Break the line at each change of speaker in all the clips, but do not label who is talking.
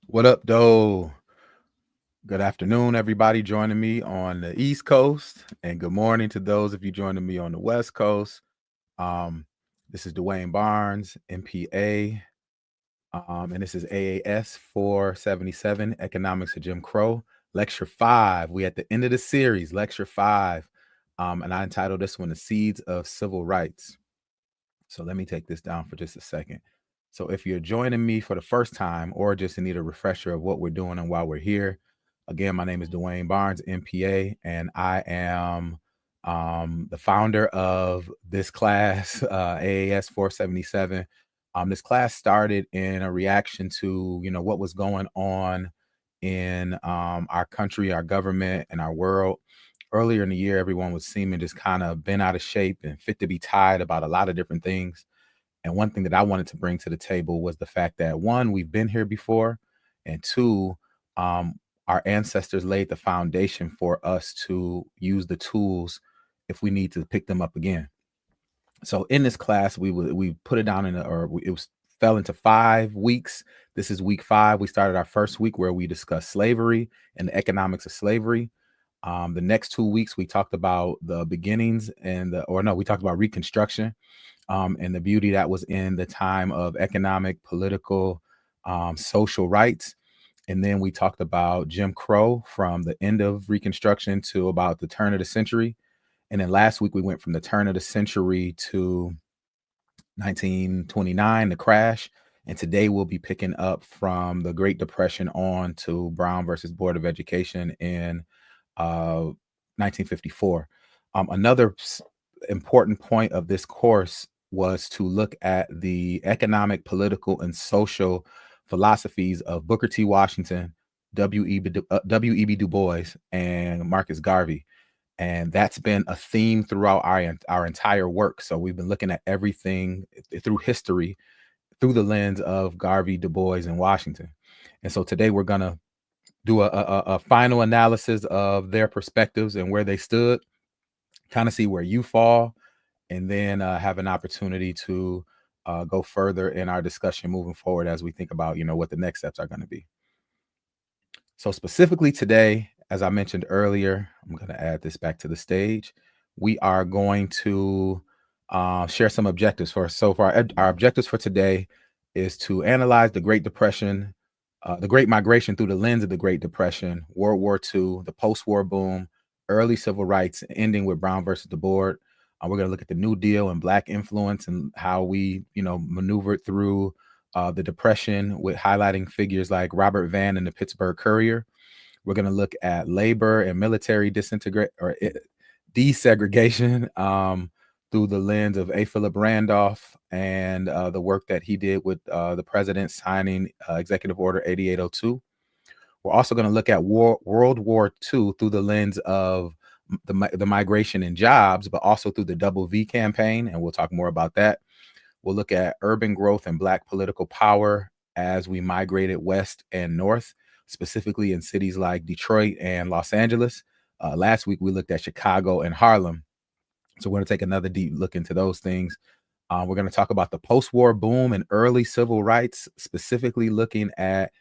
What up, though? Good afternoon, everybody joining me on the East Coast, and good morning to those of you joining me on the West Coast. Um, this is Dwayne Barnes, MPA, and this is AAS 477, Economics of Jim Crow, Lecture 5. We at the end of the series, Lecture 5, and I entitled this one, The Seeds of Civil Rights. So let me take this down for just a second. So if you're joining me for the first time or just need a refresher of what we're doing and why we're here, again, my name is Dwayne Barnes, MPA, and I am the founder of this class, AAS 477. This class started in a reaction to, what was going on in our country, our government, and our world. Earlier in the year, everyone was seeming just kind of bent out of shape and fit to be tied about a lot of different things. And one thing that I wanted to bring to the table was the fact that one, we've been here before, and two, um, our ancestors laid the foundation for us to use the tools if we need to pick them up again. So in this class, we put it down it was fell into 5 weeks. This is week 5. We started our first week where we discussed slavery and the economics of slavery. The next 2 weeks, we talked about the beginnings we talked about Reconstruction, and the beauty that was in the time of economic, political, social rights. And then we talked about Jim Crow from the end of Reconstruction to about the turn of the century. And then last week, we went from the turn of the century to 1929, the crash. And today we'll be picking up from the Great Depression on to Brown versus Board of Education in 1954. Another important point of this course was to look at the economic, political, and social philosophies of Booker T. Washington, W.E.B. Du Bois, and Marcus Garvey. And that's been a theme throughout our entire work. So we've been looking at everything through history, through the lens of Garvey, Du Bois, and Washington. And so today we're going to do a final analysis of their perspectives and where they stood, kind of see where you fall, and then have an opportunity to go further in our discussion moving forward as we think about, what the next steps are going to be. So specifically today, as I mentioned earlier, I'm going to add this back to the stage. We are going to share some objectives for us. So far, our objectives for today is to analyze the Great Depression, the Great Migration through the lens of the Great Depression, World War II, the post-war boom, early civil rights, ending with Brown versus the Board. We're going to look at the New Deal and Black influence and how we, maneuvered through the Depression with highlighting figures like Robert Vann and the Pittsburgh Courier. We're going to look at labor and military desegregation through the lens of A. Philip Randolph and the work that he did with the president signing Executive Order 8802. We're also going to look at World War II through the lens of the migration and jobs, but also through the Double V campaign, and we'll talk more about that. We'll look at urban growth and Black political power as we migrated west and north, specifically in cities like Detroit and Los Angeles. Last week, we looked at Chicago and Harlem. So we're going to take another deep look into those things. We're going to talk about the post-war boom and early civil rights, specifically looking at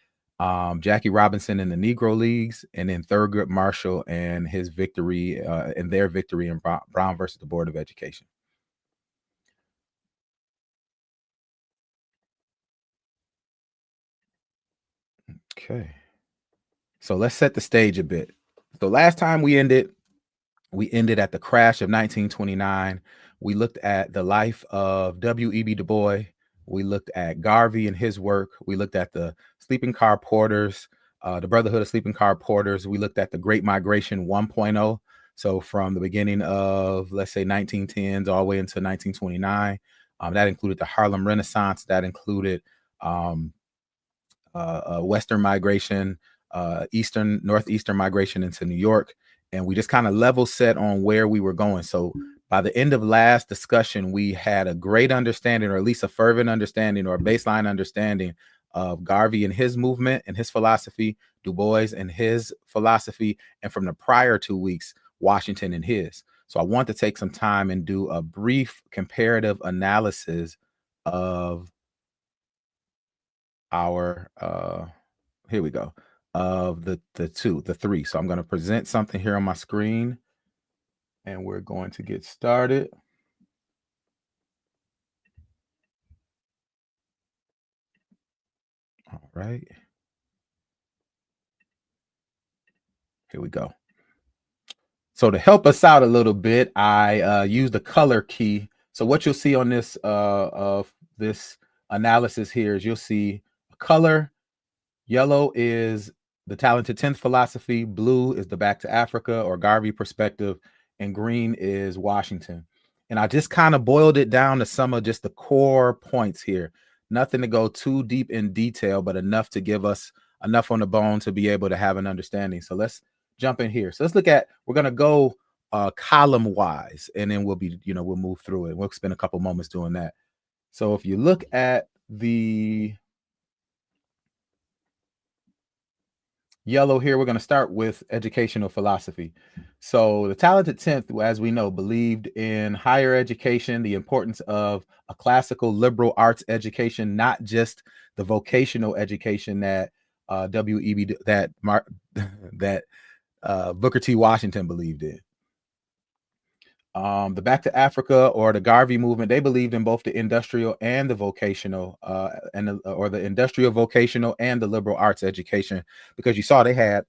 Jackie Robinson and the Negro Leagues, and then Thurgood Marshall and his victory and their victory in Brown versus the Board of Education. Okay. So let's set the stage a bit. So last time we ended at the crash of 1929. We looked at the life of W.E.B. Du Bois. We looked at Garvey and his work. We looked at the sleeping car porters, the Brotherhood of Sleeping Car Porters. We looked at the Great Migration 1.0. So from the beginning of, let's say, 1910s all the way into 1929. That included the Harlem Renaissance. That included Western migration, northeastern migration into New York. And we just kind of level set on where we were going. So by the end of last discussion, we had a great understanding, or at least a fervent understanding or a baseline understanding of Garvey and his movement and his philosophy, Du Bois and his philosophy, and from the prior 2 weeks, Washington and his. So I want to take some time and do a brief comparative analysis of our here we go, of the three. So I'm going to present something here on my screen, and we're going to get started. All right. Here we go. So to help us out a little bit, I use the color key. So what you'll see on this of this analysis here is you'll see a color. Yellow is the talented 10th philosophy, blue is the back to Africa or Garvey perspective, and green is Washington. And I just kind of boiled it down to some of just the core points here. Nothing to go too deep in detail, but enough to give us enough on the bone to be able to have an understanding. So let's jump in here. So let's look at, we're going to go column wise, and then we'll be, we'll move through it. We'll spend a couple moments doing that. So if you look at the yellow here, we're going to start with educational philosophy. So the talented 10th, as we know, believed in higher education, the importance of a classical liberal arts education, not just the vocational education that WEB that Booker T. Washington believed in. The Back to Africa or the Garvey movement, they believed in both the industrial and the vocational, or the industrial, vocational, and the liberal arts education, because you saw they had,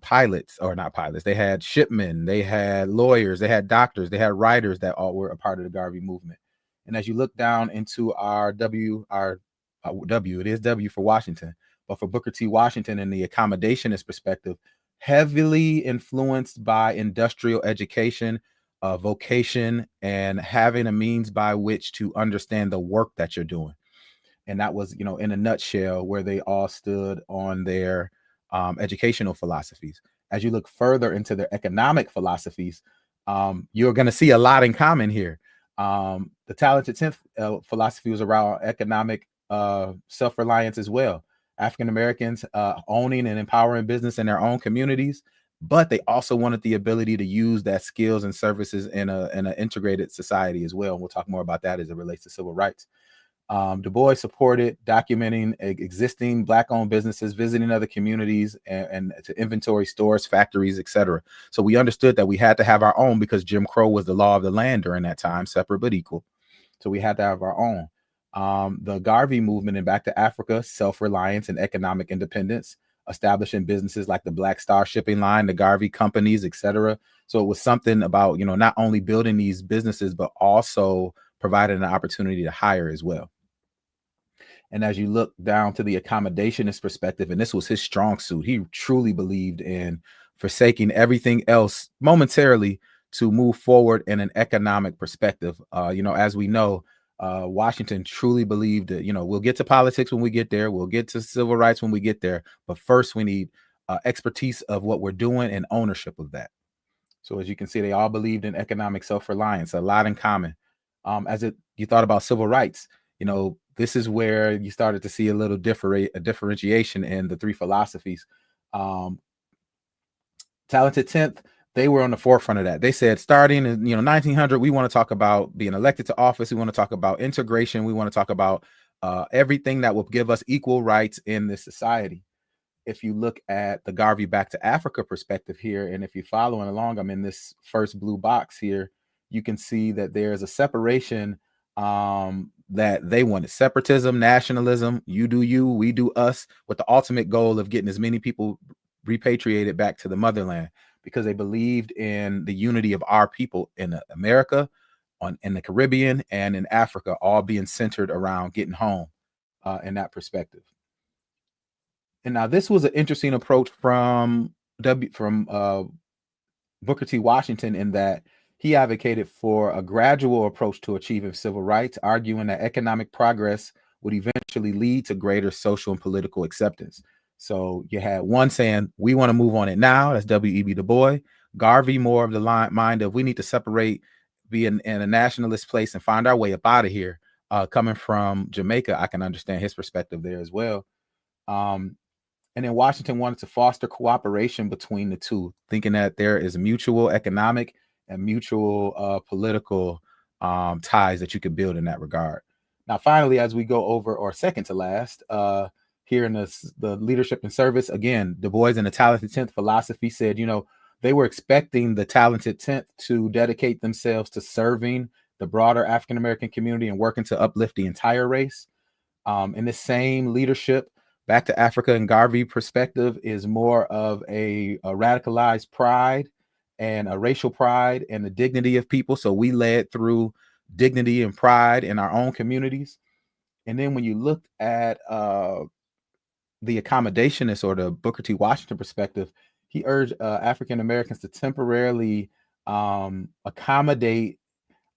pilots, or not pilots, they had shipmen, they had lawyers, they had doctors, they had writers that all were a part of the Garvey movement. And as you look down into our W, it is W for Washington, but for Booker T. Washington and the accommodationist perspective, heavily influenced by industrial education, vocation, and having a means by which to understand the work that you're doing. And that was, in a nutshell, where they all stood on their educational philosophies. As you look further into their economic philosophies, you're going to see a lot in common here. The talented 10th philosophy was around economic self-reliance as well. African Americans owning and empowering business in their own communities, but they also wanted the ability to use that skills and services in an integrated society as well. And we'll talk more about that as it relates to civil rights. Du Bois supported documenting existing Black-owned businesses, visiting other communities, and to inventory stores, factories, etc. So we understood that we had to have our own because Jim Crow was the law of the land during that time, separate but equal. So we had to have our own. The Garvey movement and Back to Africa, self-reliance and economic independence, establishing businesses like the Black Star Shipping Line, the Garvey companies, etc. So it was something about, not only building these businesses, but also providing an opportunity to hire as well. And as you look down to the accommodationist perspective, and this was his strong suit, he truly believed in forsaking everything else momentarily to move forward in an economic perspective. As we know, Washington truly believed that, we'll get to politics when we get there. We'll get to civil rights when we get there. But first, we need expertise of what we're doing and ownership of that. So as you can see, they all believed in economic self-reliance, a lot in common. You thought about civil rights, this is where you started to see a little differentiation in the three philosophies. Talented 10th, they were on the forefront of that. They said, starting in 1900, we want to talk about being elected to office. We want to talk about integration. We want to talk about everything that will give us equal rights in this society. If you look at the Garvey Back to Africa perspective here, and if you're following along, I'm in this first blue box here, you can see that there's a separation that they wanted: separatism, nationalism, you do you, we do us, with the ultimate goal of getting as many people repatriated back to the motherland, because they believed in the unity of our people in America, in the Caribbean, and in Africa, all being centered around getting home in that perspective. And now this was an interesting approach from Booker T. Washington, in that he advocated for a gradual approach to achieving civil rights, arguing that economic progress would eventually lead to greater social and political acceptance. So you had one saying, we want to move on it now. That's W.E.B. Du Bois. Garvey, more of the mind of we need to separate, be in a nationalist place and find our way up out of here. Coming from Jamaica, I can understand his perspective there as well. And then Washington wanted to foster cooperation between the two, thinking that there is mutual economic and mutual political ties that you could build in that regard. Now, finally, as we go over, or second to last, here in the leadership and service. Again, Du Bois and the Talented Tenth philosophy said, they were expecting the Talented Tenth to dedicate themselves to serving the broader African American community and working to uplift the entire race. In this same leadership, back to Africa and Garvey perspective is more of a radicalized pride and a racial pride and the dignity of people. So we led through dignity and pride in our own communities. And then when you look at the accommodationist or the Booker T. Washington perspective, he urged African Americans to temporarily accommodate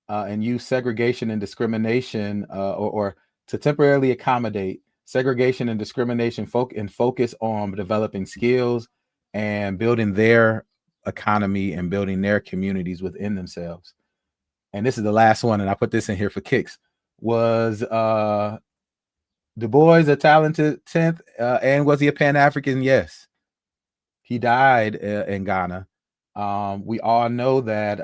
and use segregation and discrimination or to temporarily accommodate segregation and discrimination and focus on developing skills and building their economy and building their communities within themselves. And this is the last one, and I put this in here for kicks, was Du Bois a talented 10th, and was he a Pan-African? Yes. He died in Ghana. We all know that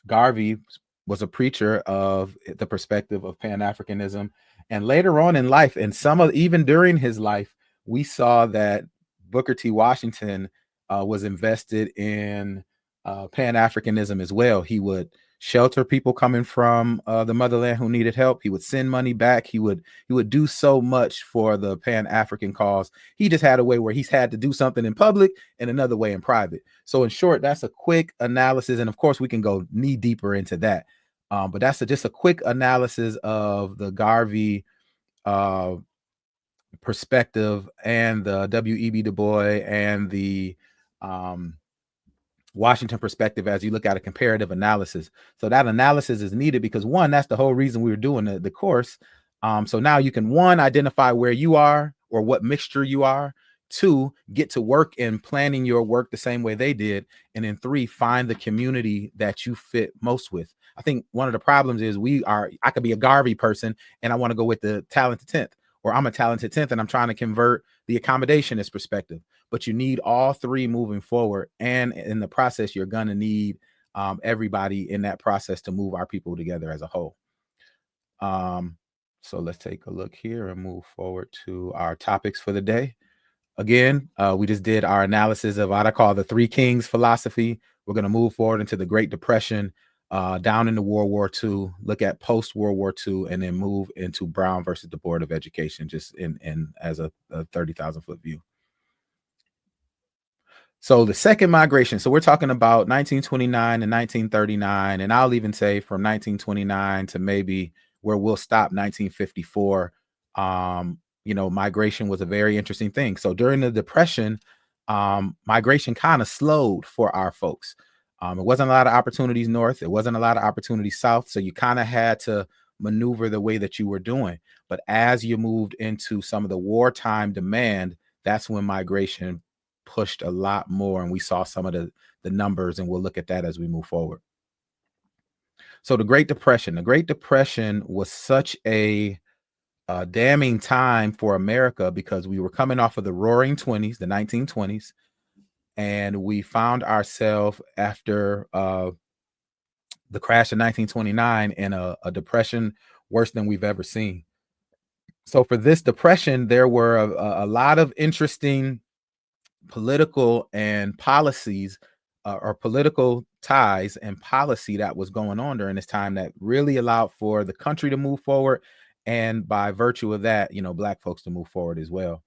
Garvey was a preacher of the perspective of Pan-Africanism. And later on in life, and even during his life, we saw that Booker T. Washington was invested in Pan-Africanism as well. He would shelter people coming from the motherland who needed help. He would send money back. He would do so much for the Pan-African cause. He just had a way where he's had to do something in public and another way in private. So in short, that's a quick analysis. And of course, we can go knee deeper into that. But that's just a quick analysis of the Garvey perspective and the W.E.B. Du Bois and the Washington perspective as you look at a comparative analysis. So that analysis is needed because one, that's the whole reason we were doing the course. So now you can, one, identify where you are or what mixture you are. Two, get to work in planning your work the same way they did. And then three, find the community that you fit most with. I think one of the problems is I could be a Garvey person and I want to go with the Talented 10th, or I'm a Talented 10th and I'm trying to convert the accommodationist perspective. But you need all three moving forward. And in the process, you're going to need everybody in that process to move our people together as a whole. So let's take a look here and move forward to our topics for the day. Again, we just did our analysis of what I call the Three Kings philosophy. We're going to move forward into the Great Depression, down into World War II, look at post-World War II, and then move into Brown versus the Board of Education, just in as a 30,000-foot view. So the second migration, so we're talking about 1929 and 1939, and I'll even say from 1929 to maybe where we'll stop 1954. Migration was a very interesting thing. So during the Depression, migration kind of slowed for our folks. It wasn't a lot of opportunities north. It wasn't a lot of opportunities south. So you kind of had to maneuver the way that you were doing. But as you moved into some of the wartime demand, that's when migration pushed a lot more. And we saw some of the numbers, and we'll look at that as we move forward. So the Great Depression was such a damning time for America because we were coming off of the Roaring 20s, the 1920s, and we found ourselves after the crash of 1929 in a depression worse than we've ever seen. So for this depression, there were a lot of interesting political and policies or political ties and policy that was going on during this time that really allowed for the country to move forward. And by virtue of that, Black folks to move forward as well.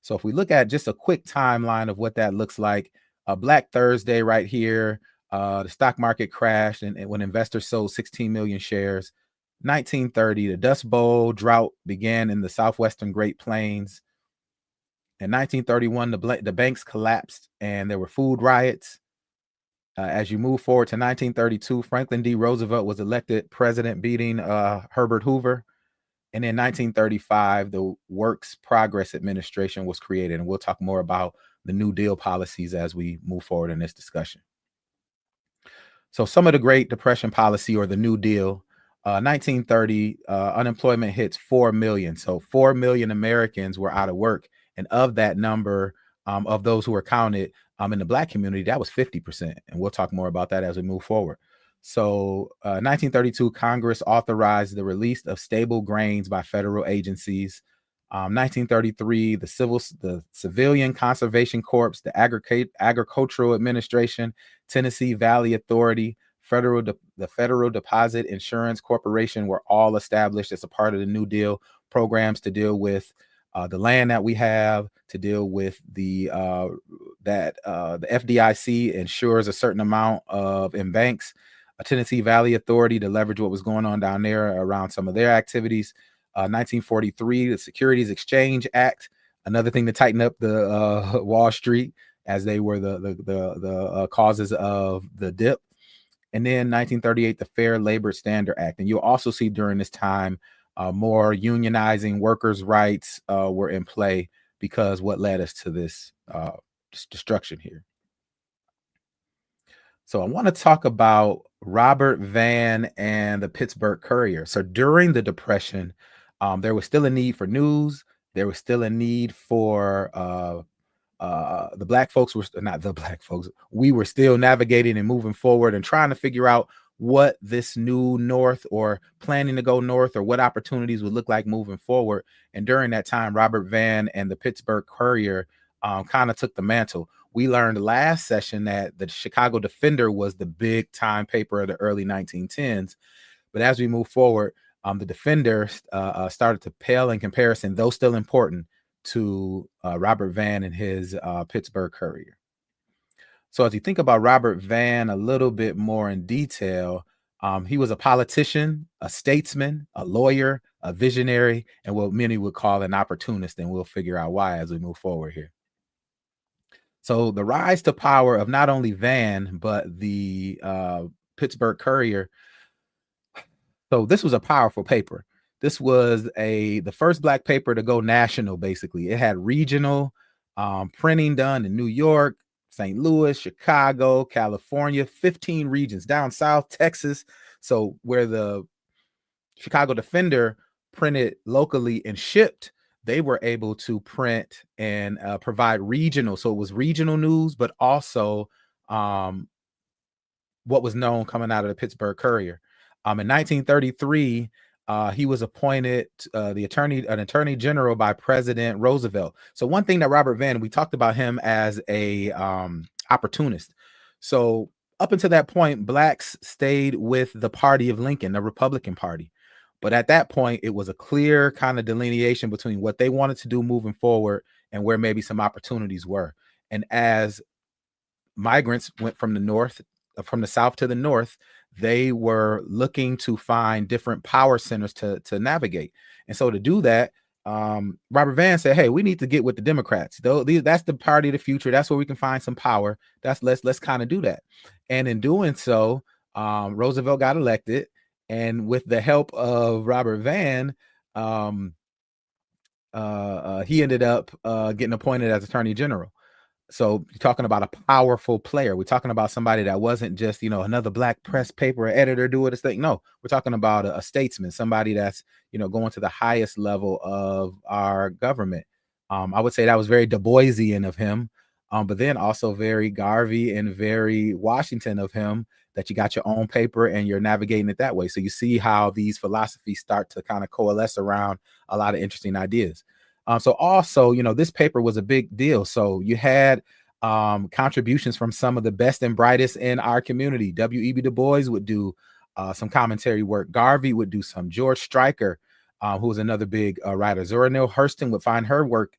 So if we look at just a quick timeline of what that looks like, Black Thursday right here, the stock market crashed and when investors sold 16 million shares. 1930, the Dust Bowl drought began in the southwestern Great Plains. In 1931, the banks collapsed and there were food riots. As you move forward to 1932, Franklin D. Roosevelt was elected president, beating Herbert Hoover. And in 1935, the Works Progress Administration was created. And we'll talk more about the New Deal policies as we move forward in this discussion. So some of the Great Depression policy or the New Deal, 1930, unemployment hits 4 million. So 4 million Americans were out of work. And of that number, of those who were counted in the Black community, that was 50%. And we'll talk more about that as we move forward. So 1932, Congress authorized the release of stable grains by federal agencies. 1933, the Civilian Conservation Corps, the Agricultural Administration, Tennessee Valley Authority, the Federal Deposit Insurance Corporation were all established as a part of the New Deal programs to deal with the land that we have, to deal with the FDIC insures a certain amount of in banks, a Tennessee Valley Authority to leverage what was going on down there around some of their activities. 1943, the Securities Exchange Act, another thing to tighten up the Wall Street, as they were the causes of the dip. And then 1938, the Fair Labor Standard Act. And you'll also see during this time more unionizing, workers' rights were in play, because what led us to this destruction here. So I want to talk about Robert Vann and the Pittsburgh Courier. So during the Depression, there was still a need for news. There was still a need for the black folks were not the black folks. We were still navigating and moving forward and trying to figure out what this new north, or planning to go north, or what opportunities would look like moving forward. And during that time, Robert Vann and the Pittsburgh Courier kind of took the mantle. We learned last session that the Chicago Defender was the big time paper of the early 1910s. But as we move forward, the Defender started to pale in comparison, though still important, to Robert Vann and his Pittsburgh Courier. So as you think about Robert Vann a little bit more in detail, he was a politician, a statesman, a lawyer, a visionary, and what many would call an opportunist. And we'll figure out why as we move forward here. So the rise to power of not only Vann, but the Pittsburgh Courier. So this was a powerful paper. This was the first black paper to go national, basically. It had regional printing done in New York, St. Louis, Chicago, California, 15 regions, down south, Texas. So where the Chicago Defender printed locally and shipped, they were able to print and provide regional. So it was regional news, but also what was known coming out of the Pittsburgh Courier. In 1933, he was appointed an attorney general by President Roosevelt. So one thing that Robert Vann, we talked about him as a opportunist. So up until that point, blacks stayed with the party of Lincoln, the Republican Party. But at that point, it was a clear kind of delineation between what they wanted to do moving forward and where maybe some opportunities were. And as migrants went from the south to the north, they were looking to find different power centers to navigate. And so to do that, Robert Vann said, hey, we need to get with the Democrats. That's the party of the future. That's where we can find some power. Let's kind of do that. And in doing so, Roosevelt got elected. And with the help of Robert Vann, he ended up getting appointed as Attorney General. So you're talking about a powerful player. We're talking about somebody that wasn't just, another black press paper editor doing his thing. No, we're talking about a statesman, somebody that's, going to the highest level of our government. I would say that was very Du Boisian of him, but then also very Garvey and very Washington of him, that you got your own paper and you're navigating it that way. So you see how these philosophies start to kind of coalesce around a lot of interesting ideas. So also, this paper was a big deal. So you had contributions from some of the best and brightest in our community. W.E.B. Du Bois would do some commentary work. Garvey would do some. George Stryker, who was another big writer. Zora Neale Hurston would find her work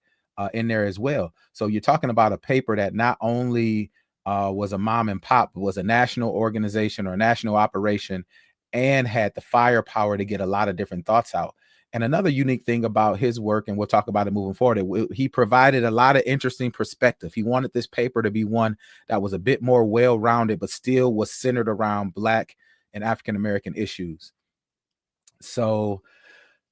in there as well. So you're talking about a paper that not only was a mom and pop, but was a national organization or a national operation, and had the firepower to get a lot of different thoughts out. And another unique thing about his work, and we'll talk about it moving forward, he provided a lot of interesting perspective. He wanted this paper to be one that was a bit more well-rounded, but still was centered around Black and African-American issues. So,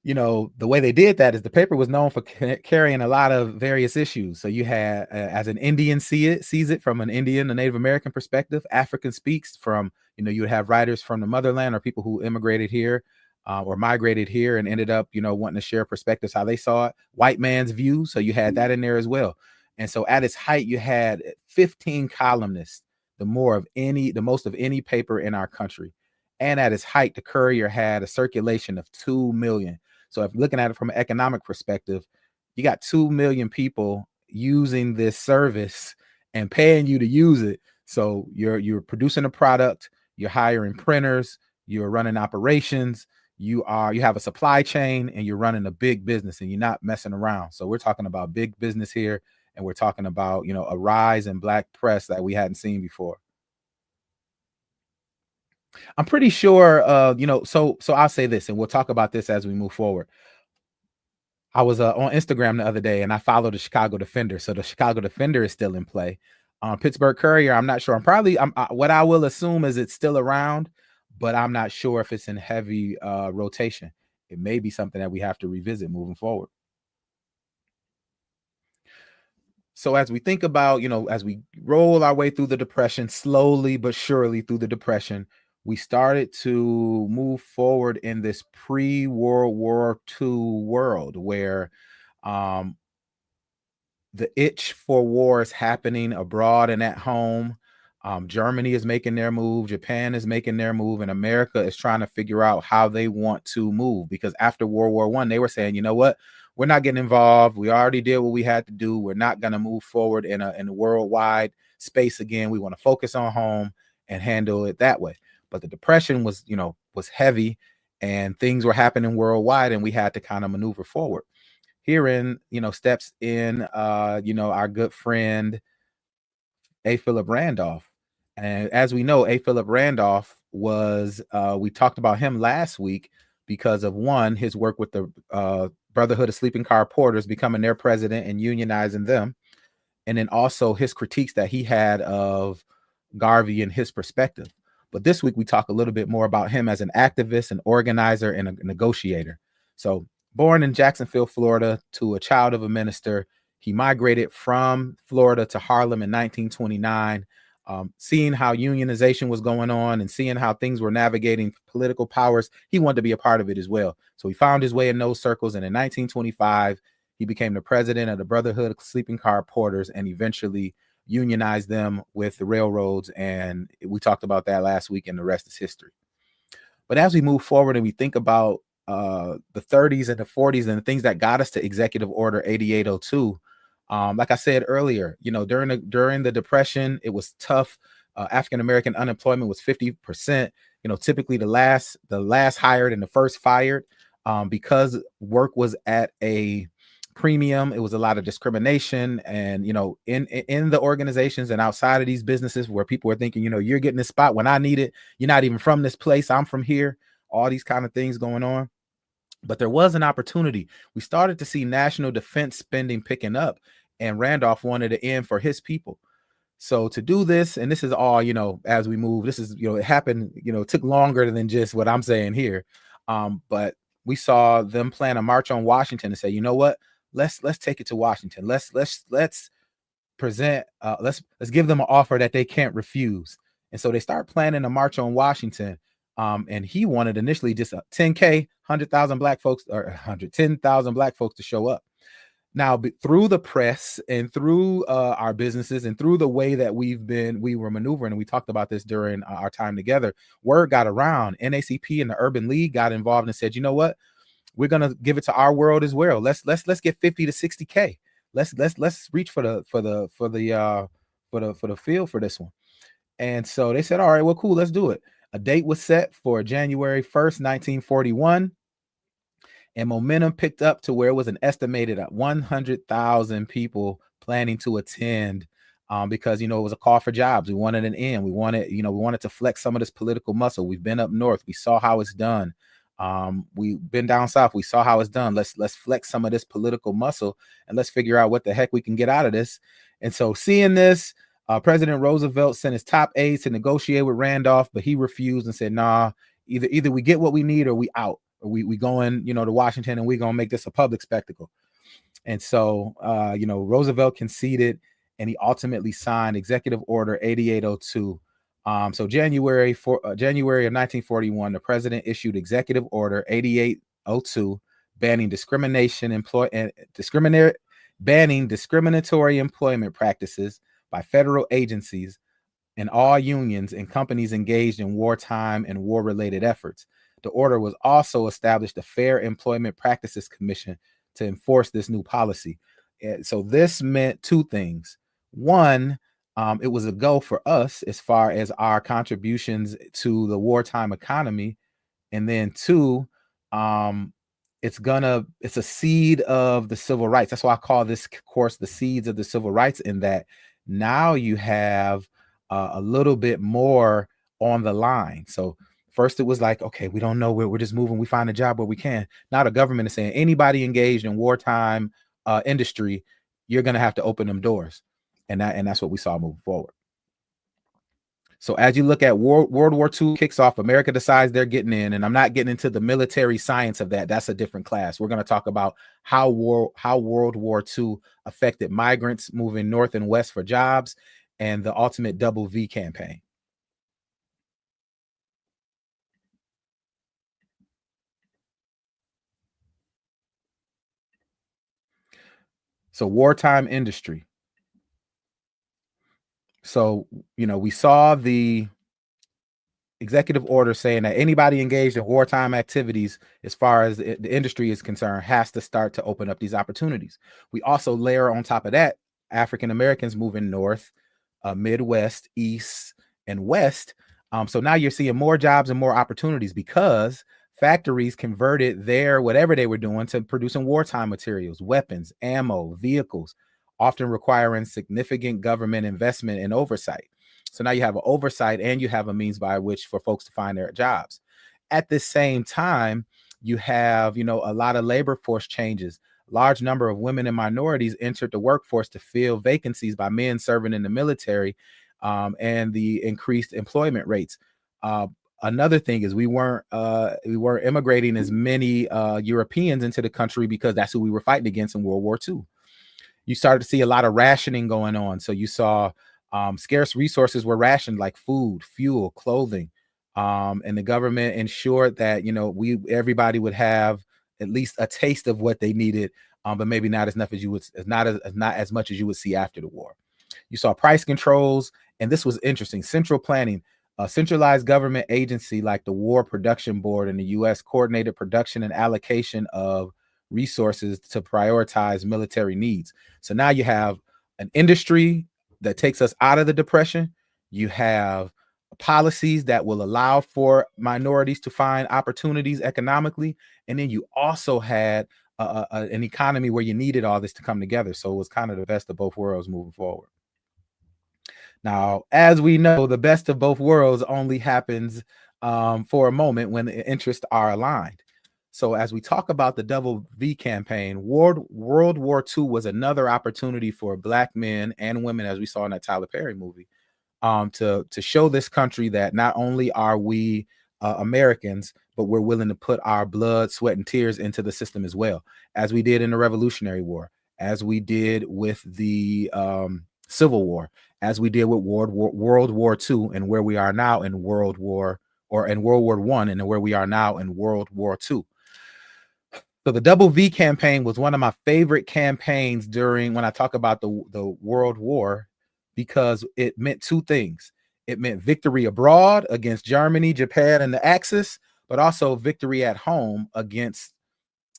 the way they did that is the paper was known for carrying a lot of various issues. So you had, as an Indian sees it from an Indian, a Native American perspective. African speaks from, you would have writers from the motherland or people who immigrated here or migrated here and ended up, wanting to share perspectives, how they saw it. White man's view. So you had that in there as well. And so at its height, you had 15 columnists, the most of any paper in our country. And at its height, the Courier had a circulation of 2 million. So if looking at it from an economic perspective, You got 2 million people using this service and paying you to use it. So you're producing a product, you're hiring printers, you're running operations, you have a supply chain, and you're running a big business, and you're not messing around. So we're talking about big business here, and we're talking about, a rise in black press that we hadn't seen before. I'm pretty sure, so I'll say this, and we'll talk about this as we move forward. I was on Instagram the other day, and I followed the Chicago Defender. So the Chicago Defender is still in play. Pittsburgh Courier, I'm not sure. What I will assume is it's still around, but I'm not sure if it's in heavy rotation. It may be something that we have to revisit moving forward. So as we think about, as we roll our way through the depression, slowly but surely through the depression, we started to move forward in this pre-World War II world where um, the itch for war is happening abroad and at home. Germany is making their move, Japan is making their move, and America is trying to figure out how they want to move. Because after World War I, they were saying, you know what, we're not getting involved. We already did what we had to do. We're not going to move forward in a worldwide space again. We want to focus on home and handle it that way. But the depression was heavy, and things were happening worldwide, and we had to kind of maneuver forward. Herein, steps in, our good friend A. Philip Randolph. And as we know, A. Philip Randolph was, we talked about him last week because of one, his work with the Brotherhood of Sleeping Car Porters, becoming their president and unionizing them. And then also his critiques that he had of Garvey and his perspective. But this week, we talk a little bit more about him as an activist, an organizer, and a negotiator. So, born in Jacksonville, Florida, to a child of a minister, he migrated from Florida to Harlem in 1929. Seeing how unionization was going on and seeing how things were navigating political powers, he wanted to be a part of it as well. So he found his way in those circles, and in 1925, he became the president of the Brotherhood of Sleeping Car Porters and eventually unionized them with the railroads. And we talked about that last week, and the rest is history. But as we move forward and we think about the 30s and the 40s and the things that got us to Executive Order 8802, like I said earlier, during the Depression, it was tough. African American unemployment was 50%. Typically the last hired and the first fired, because work was at a premium. It was a lot of discrimination, and in the organizations and outside of these businesses where people were thinking, you're getting this spot when I need it. You're not even from this place. I'm from here. All these kind of things going on. But there was an opportunity. We started to see national defense spending picking up, and Randolph wanted to end for his people. So to do this, and this is all, as we move, this is, it happened, it took longer than just what I'm saying here. But we saw them plan a march on Washington and say, you know what, let's take it to Washington. Let's present, let's give them an offer that they can't refuse. And so they start planning a march on Washington. And he wanted initially just a 10K, 100,000 black folks, or 110,000 black folks to show up. Now, through the press and through our businesses and through the way that we were maneuvering, and we talked about this during our time together, word got around. NACP and the Urban League got involved and said, you know what, we're gonna give it to our world as well. Let's get 50 to 60K. Let's reach for the field for this one. And so they said, all right, well, cool, let's do it. A date was set for January 1st, 1941. And momentum picked up to where it was an estimated 100,000 people planning to attend, because, it was a call for jobs. We wanted an end. We wanted to flex some of this political muscle. We've been up north. We saw how it's done. We've been down south. We saw how it's done. Let's flex some of this political muscle, and let's figure out what the heck we can get out of this. And so seeing this, President Roosevelt sent his top aides to negotiate with Randolph, but he refused and said, nah, either we get what we need or we out. We going, to Washington, and we're going to make this a public spectacle. And so, Roosevelt conceded, and he ultimately signed Executive Order 8802. So January of 1941, the president issued Executive Order 8802, banning discriminatory employment practices by federal agencies and all unions and companies engaged in wartime and war-related efforts. The order was also established a Fair Employment Practices Commission to enforce this new policy. So this meant two things. One, it was a go for us as far as our contributions to the wartime economy, and then two, um, it's a seed of the civil rights. That's why I call this course the seeds of the civil rights. In that now you have a little bit more on the line. So first it was like, okay, we don't know where we're just moving. We find a job where we can. Now the government is saying anybody engaged in wartime industry, you're going to have to open them doors, and that's what we saw moving forward. So as you look at World War II kicks off, America decides they're getting in, and I'm not getting into the military science of that. That's a different class. We're going to talk about how World War II affected migrants moving north and west for jobs, and the ultimate double V campaign. So wartime industry. So, we saw the executive order saying that anybody engaged in wartime activities, as far as the industry is concerned, has to start to open up these opportunities. We also layer on top of that African Americans moving north, Midwest, East, and West. So now you're seeing more jobs and more opportunities because factories converted their whatever they were doing to producing wartime materials, weapons, ammo, vehicles, often requiring significant government investment and oversight. So now you have an oversight and you have a means by which for folks to find their jobs. At the same time, you have, a lot of labor force changes. Large number of women and minorities entered the workforce to fill vacancies by men serving in the military, and the increased employment rates. Another thing is we weren't immigrating as many Europeans into the country because that's who we were fighting against in World War II. You started to see a lot of rationing going on. So you saw scarce resources were rationed, like food, fuel, clothing, and the government ensured that everybody would have at least a taste of what they needed, but maybe not as enough as you would, not as much as you would see after the war. You saw price controls, and this was interesting. Central planning, a centralized government agency like the War Production Board in the U.S. coordinated production and allocation of resources to prioritize military needs. So now you have an industry that takes us out of the depression. You have policies that will allow for minorities to find opportunities economically, and then you also had an economy where you needed all this to come together. So it was kind of the best of both worlds moving forward. Now, as we know, the best of both worlds only happens for a moment when the interests are aligned. So as we talk about the double V campaign, World War II was another opportunity for Black men and women, as we saw in that Tyler Perry movie, to show this country that not only are we Americans, but we're willing to put our blood, sweat, and tears into the system as well, as we did in the Revolutionary War, as we did with the Civil War, as we did with World War II, and where we are now in World War I, and where we are now in World War II. So the Double V campaign was one of my favorite campaigns during when I talk about the World War, because it meant two things. It meant victory abroad against Germany, Japan, and the Axis, but also victory at home against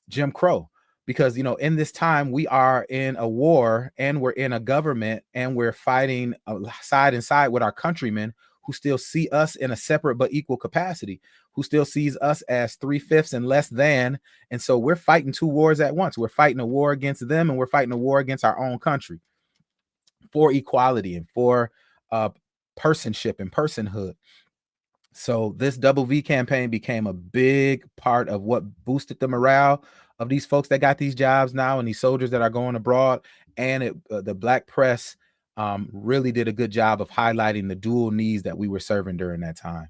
Jim Crow. Because, in this time, we are in a war and we're in a government and we're fighting side and side with our countrymen who still see us in a separate but equal capacity, who still sees us as 3/5 and less than. And so we're fighting two wars at once. We're fighting a war against them, and we're fighting a war against our own country for equality and for personship and personhood. So this Double V campaign became a big part of what boosted the morale of these folks that got these jobs now, and these soldiers that are going abroad. And the Black press really did a good job of highlighting the dual needs that we were serving during that time.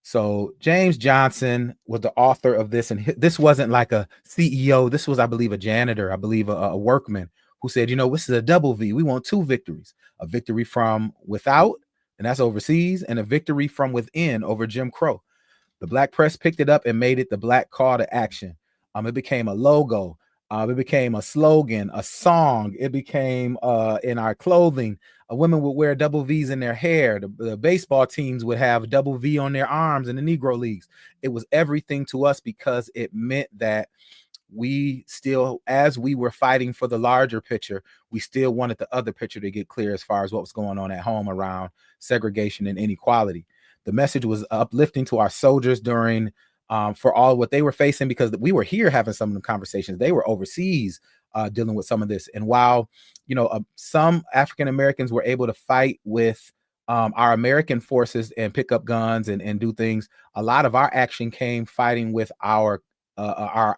So James Johnson was the author of this, and this wasn't like a CEO. This was, I believe, a janitor, I believe a workman, who said, this is a double V. We want two victories: a victory from without, and that's overseas, and a victory from within over Jim Crow. The Black press picked it up and made it the Black call to action. It became a logo. It became a slogan, a song. It became in our clothing. Women would wear double V's in their hair. The baseball teams would have double V on their arms in the Negro Leagues. It was everything to us because it meant that we still, as we were fighting for the larger picture, we still wanted the other picture to get clear as far as what was going on at home around segregation and inequality. The message was uplifting to our soldiers during for all what they were facing, because we were here having some of the conversations. They were overseas dealing with some of this. And while, some African Americans were able to fight with our American forces and pick up guns and do things, a lot of our action came fighting with our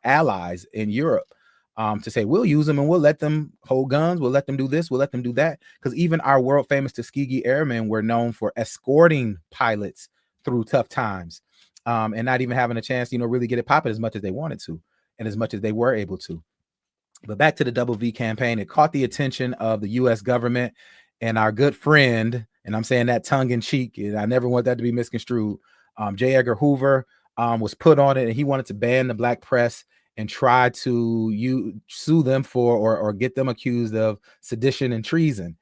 allies in Europe, to say we'll use them and we'll let them hold guns, we'll let them do this, we'll let them do that. Because even our world famous Tuskegee Airmen were known for escorting pilots through tough times, and not even having a chance, really get it popping as much as they wanted to and as much as they were able to. But back to the Double V campaign, it caught the attention of the U.S. government and our good friend, and I'm saying that tongue in cheek, and I never want that to be misconstrued. J. Edgar Hoover was put on it, and he wanted to ban the black press and try to sue them for or get them accused of sedition and treason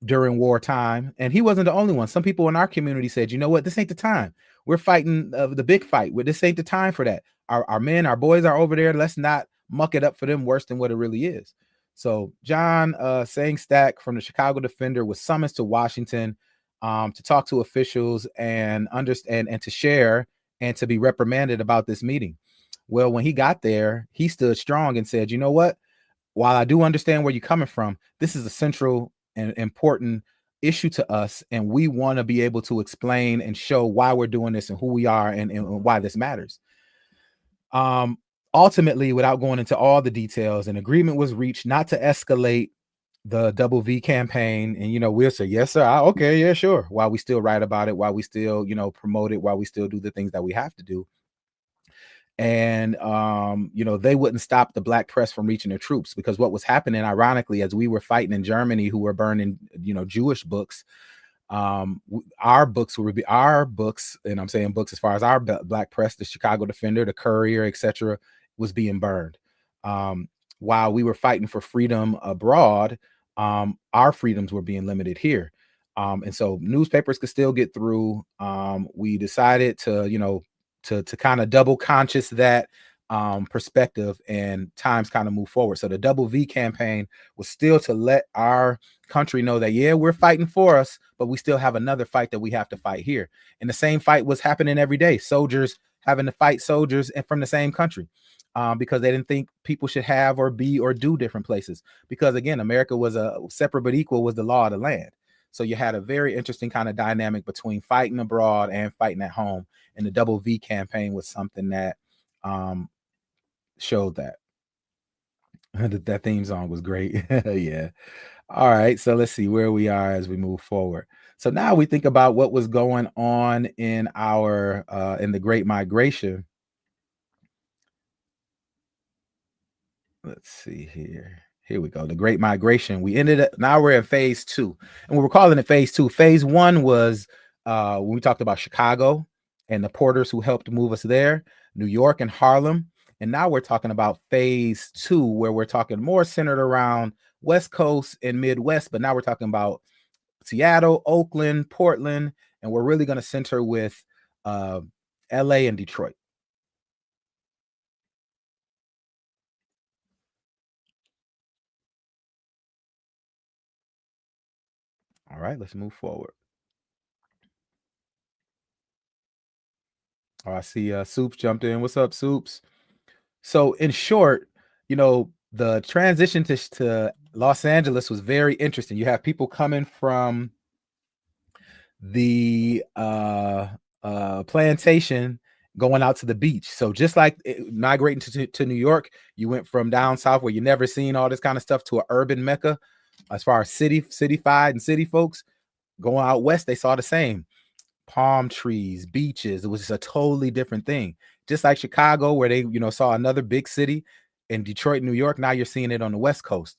during wartime. And he wasn't the only one. Some people in our community said, you know what, this ain't the time. We're fighting the big fight. This ain't the time for that. Our men, our boys are over there. Let's not muck it up for them worse than what it really is. So John Stack from the Chicago Defender was summoned to Washington to talk to officials and understand and to share and to be reprimanded about this meeting. Well, when he got there, he stood strong and said, you know what, while I do understand where you're coming from, this is a central and important issue to us, and we want to be able to explain and show why we're doing this and who we are and why this matters. Ultimately, without going into all the details, an agreement was reached not to escalate the Double V campaign. And, we'll say, yes, sir. Okay, yeah, sure. While we still write about it, while we still, promote it, while we still do the things that we have to do. And, they wouldn't stop the black press from reaching their troops, because what was happening, ironically, as we were fighting in Germany, who were burning, Jewish books, our books, and I'm saying books as far as our black press, the Chicago Defender, the Courier, etc., was being burned. While we were fighting for freedom abroad, our freedoms were being limited here. And so newspapers could still get through. We decided to, to kind of double conscious that perspective, and times kind of move forward. So the Double V campaign was still to let our country know that, yeah, we're fighting for us, but we still have another fight that we have to fight here. And the same fight was happening every day. Soldiers having to fight soldiers and from the same country, because they didn't think people should have or be or do different places. Because again, America was a separate but equal was the law of the land. So you had a very interesting kind of dynamic between fighting abroad and fighting at home. And the Double V campaign was something that showed that. That theme song was great. Yeah. All right. So let's see where we are as we move forward. So now we think about what was going on in our in the Great Migration. Let's see here. Here we go. The Great Migration. Now we're in phase 2. And we're calling it phase 2. Phase 1 was when we talked about Chicago and the porters who helped move us there, New York and Harlem. And now we're talking about phase 2, where we're talking more centered around West Coast and Midwest. But now we're talking about Seattle, Oakland, Portland, and we're really going to center with LA and Detroit. All right, let's move forward. Oh, I see Soups jumped in. What's up, Soups? So in short, the transition to Los Angeles was very interesting. You have people coming from the plantation going out to the beach. So just like migrating to New York, you went from down south where you never seen all this kind of stuff to an urban mecca as far as cityfied and city folks. Going out west, they saw the same palm trees, beaches. It was just a totally different thing. Just like Chicago, where they, saw another big city, in Detroit, New York. Now you're seeing it on the West Coast.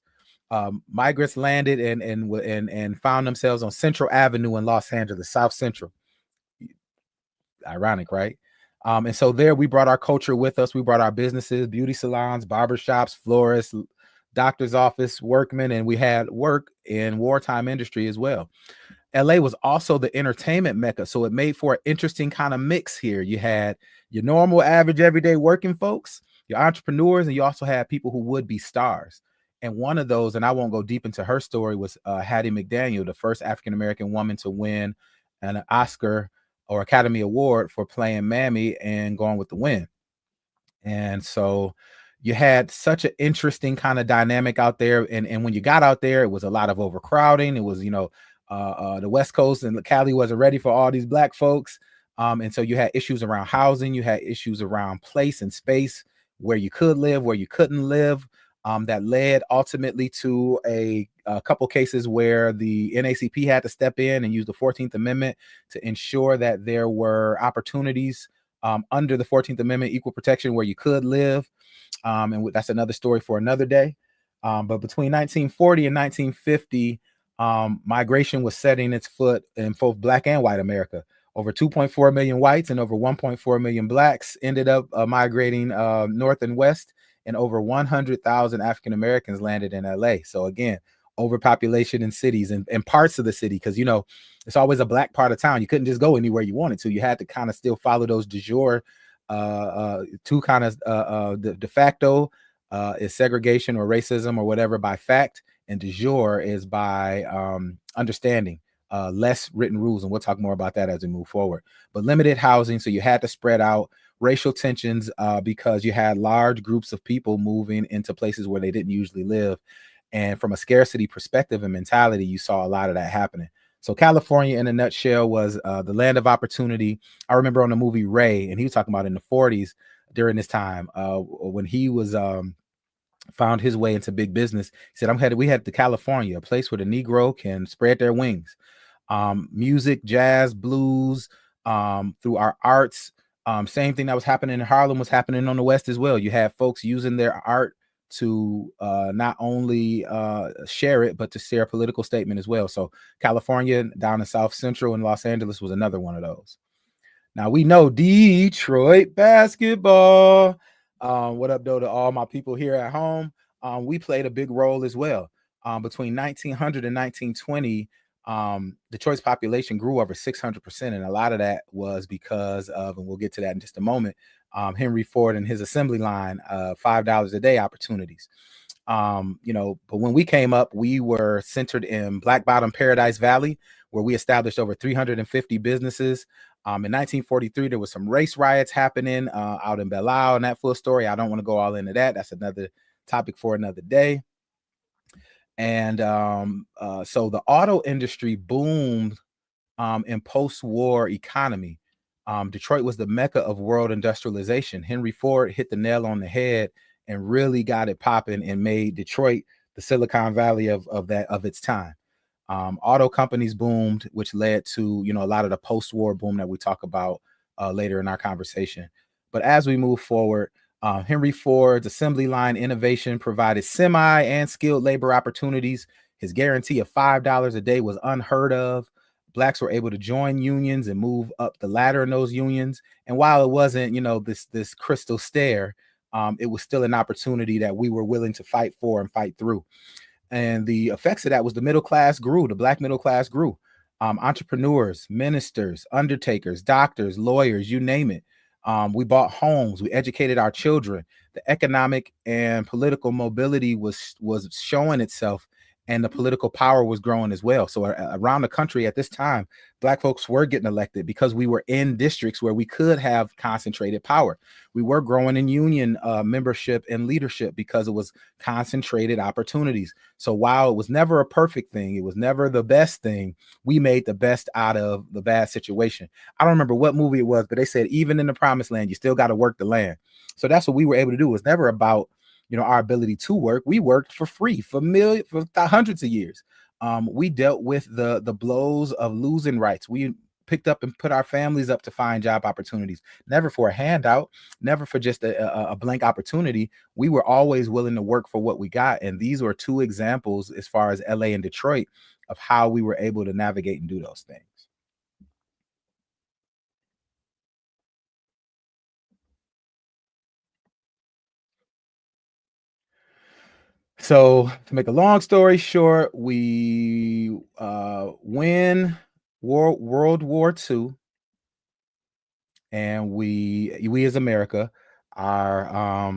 Migrants landed and found themselves on Central Avenue in Los Angeles, South Central. Ironic, right? And so there we brought our culture with us. We brought our businesses, beauty salons, barbershops, florists, doctor's office workmen, and we had work in wartime industry as well. LA was also the entertainment mecca, so it made for an interesting kind of mix here. You had your normal, average, everyday working folks, your entrepreneurs, and you also had people who would be stars. And one of those, and I won't go deep into her story, was Hattie McDaniel, the first African American woman to win an Oscar or Academy Award for playing Mammy and Gone with the Wind. And so you had such an interesting kind of dynamic out there. And when you got out there, it was a lot of overcrowding. It was, the West Coast and Cali wasn't ready for all these black folks. And so you had issues around housing, you had issues around place and space, where you could live, where you couldn't live. That led ultimately to a couple cases where the NACP had to step in and use the 14th Amendment to ensure that there were opportunities under the 14th Amendment, equal protection, where you could live. And that's another story for another day. But between 1940 and 1950, migration was setting its foot in both black and white America. Over 2.4 million whites and over 1.4 million blacks ended up migrating north and west, and over 100,000 African Americans landed in LA. So again, overpopulation in cities and parts of the city, because it's always a black part of town. You couldn't just go anywhere you wanted to. You had to kind of still follow those de jure two kind of de facto is segregation or racism or whatever by fact, and de jure is by understanding, less written rules, and we'll talk more about that as we move forward. But limited housing, so you had to spread out. Racial tensions, because you had large groups of people moving into places where they didn't usually live. And from a scarcity perspective and mentality, you saw a lot of that happening. So California, in a nutshell, was the land of opportunity. I remember on the movie Ray, and he was talking about in the 40s during this time when he was found his way into big business. He said, we headed to California, a place where the Negro can spread their wings. Music, jazz, blues, through our arts. Same thing that was happening in Harlem was happening on the West as well. You had folks using their art to not only share it, but to share a political statement as well. So California, down in South Central, and Los Angeles was another one of those. Now we know Detroit basketball. What up, though, to all my people here at home? We played a big role as well. Between 1900 and 1920, Detroit's population grew over 600%, and a lot of that was because of, and we'll get to that in just a moment, Henry Ford and his assembly line, $5 a day opportunities. But when we came up, we were centered in Black Bottom Paradise Valley, where we established over 350 businesses. In 1943, there was some race riots happening out in Belle Isle, and that full story, I don't want to go all into that. That's another topic for another day. And so the auto industry boomed in post-war economy. Detroit was the mecca of world industrialization. Henry Ford hit the nail on the head and really got it popping and made Detroit the Silicon Valley of its time. Auto companies boomed, which led to a lot of the post-war boom that we talk about later in our conversation. But as we move forward, Henry Ford's assembly line innovation provided semi and skilled labor opportunities. His guarantee of $5 a day was unheard of. Blacks were able to join unions and move up the ladder in those unions. And while it wasn't, this crystal stair, it was still an opportunity that we were willing to fight for and fight through. And the effects of that was the middle class grew, the black middle class grew. Entrepreneurs, ministers, undertakers, doctors, lawyers, you name it. We bought homes, we educated our children. The economic and political mobility was showing itself, and the political power was growing as well. So around the country at this time, Black folks were getting elected because we were in districts where we could have concentrated power. We were growing in union membership and leadership because it was concentrated opportunities. So while it was never a perfect thing, it was never the best thing, we made the best out of the bad situation. I don't remember what movie it was, but they said even in the promised land, you still got to work the land. So that's what we were able to do. It was never about our ability to work. We worked for free for hundreds of years. We dealt with the blows of losing rights. We picked up and put our families up to find job opportunities, never for a handout, never for just a blank opportunity. We were always willing to work for what we got. And these were two examples, as far as LA and Detroit, of how we were able to navigate and do those things. So to make a long story short, we win World War II, and we as America, our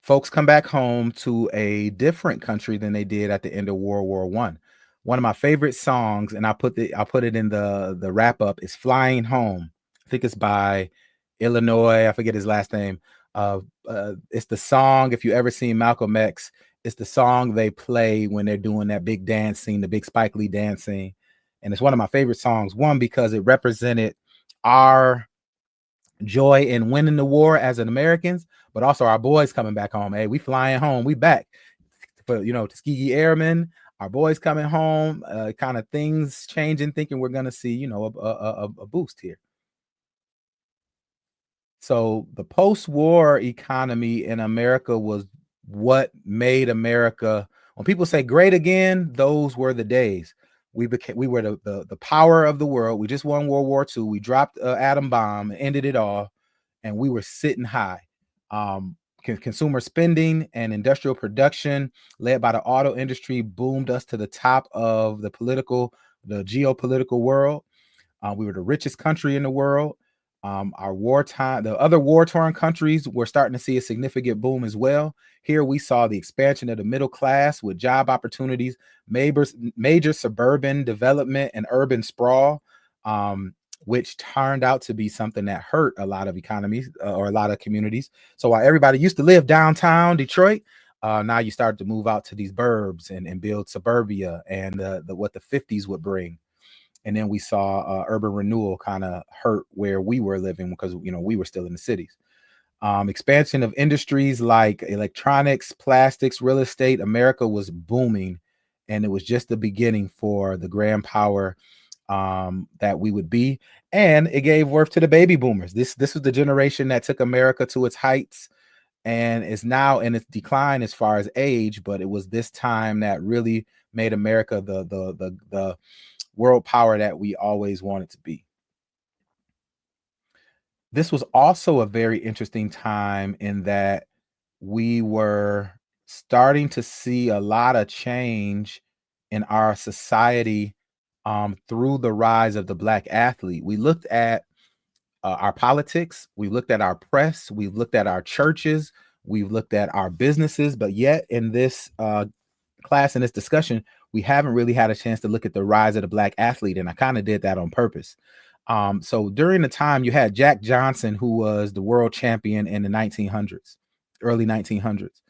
folks come back home to a different country than they did at the end of World War One. One of my favorite songs, and I'll put it in the wrap up, is "Flying Home." I think it's by Illinois. I forget his last name. It's the song. If you ever seen Malcolm X, it's the song they play when they're doing that big dance scene, the big Spike Lee dance scene, and it's one of my favorite songs. One, because it represented our joy in winning the war as an Americans, but also our boys coming back home. Hey, we flying home. We back for Tuskegee Airmen. Our boys coming home. Kind of things changing. Thinking we're gonna see a boost here. So the post-war economy in America was what made America. When people say great again, those were the days. We were the power of the world. We just won World War II. We dropped an atom bomb, ended it all, and we were sitting high. Consumer spending and industrial production, led by the auto industry, boomed us to the top of the geopolitical world. We were the richest country in the world. The other war-torn countries were starting to see a significant boom as well. Here we saw the expansion of the middle class with job opportunities, major suburban development, and urban sprawl, which turned out to be something that hurt a lot of economies or a lot of communities. So while everybody used to live downtown Detroit, now you start to move out to these burbs and build suburbia and what the 50s would bring. And then we saw urban renewal kind of hurt where we were living because we were still in the cities. Expansion of industries like electronics, plastics, real estate. America was booming, and it was just the beginning for the grand power that we would be. And it gave birth to the baby boomers. This was the generation that took America to its heights and is now in its decline as far as age. But it was this time that really made America the world power that we always wanted to be. This was also a very interesting time in that we were starting to see a lot of change in our society through the rise of the Black athlete. We looked at our politics, we looked at our press, we looked at our churches, we've looked at our businesses, but yet in this class, in this discussion, we haven't really had a chance to look at the rise of the Black athlete, and I kind of did that on purpose. So during the time, you had Jack Johnson, who was the world champion in the 1900s, early 1900s.